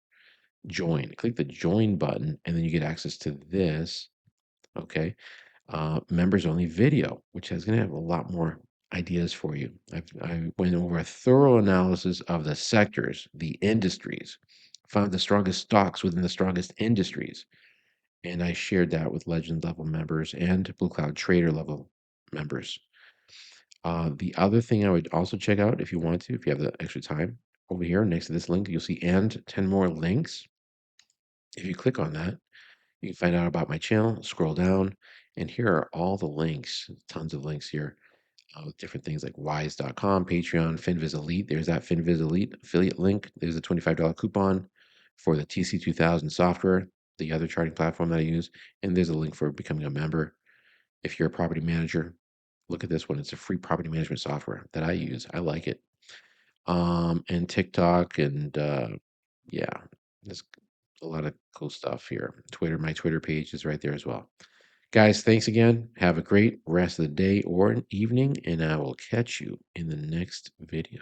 S9: join. Click the join button, and then you get access to this. Okay. Members only video, which is going to have a lot more ideas for you. I went over a thorough analysis of the sectors, the industries, found the strongest stocks within the strongest industries. And I shared that with legend level members and Blue Cloud Trader level members. The other thing I would also check out if you want to, if you have the extra time, over here next to this link, you'll see and 10 more links. If you click on that, you can find out about my channel, scroll down, and here are all the links, tons of links here with different things like wise.com, Patreon, FinViz Elite. There's that FinViz Elite affiliate link. There's a $25 coupon for the TC2000 software, the other charting platform that I use, and there's a link for becoming a member. If you're a property manager, look at this one. It's a free property management software that I use. I like it. And TikTok and yeah, there's a lot of cool stuff here. Twitter, my Twitter page is right there as well. Guys, thanks again. Have a great rest of the day or an evening, and I will catch you in the next video.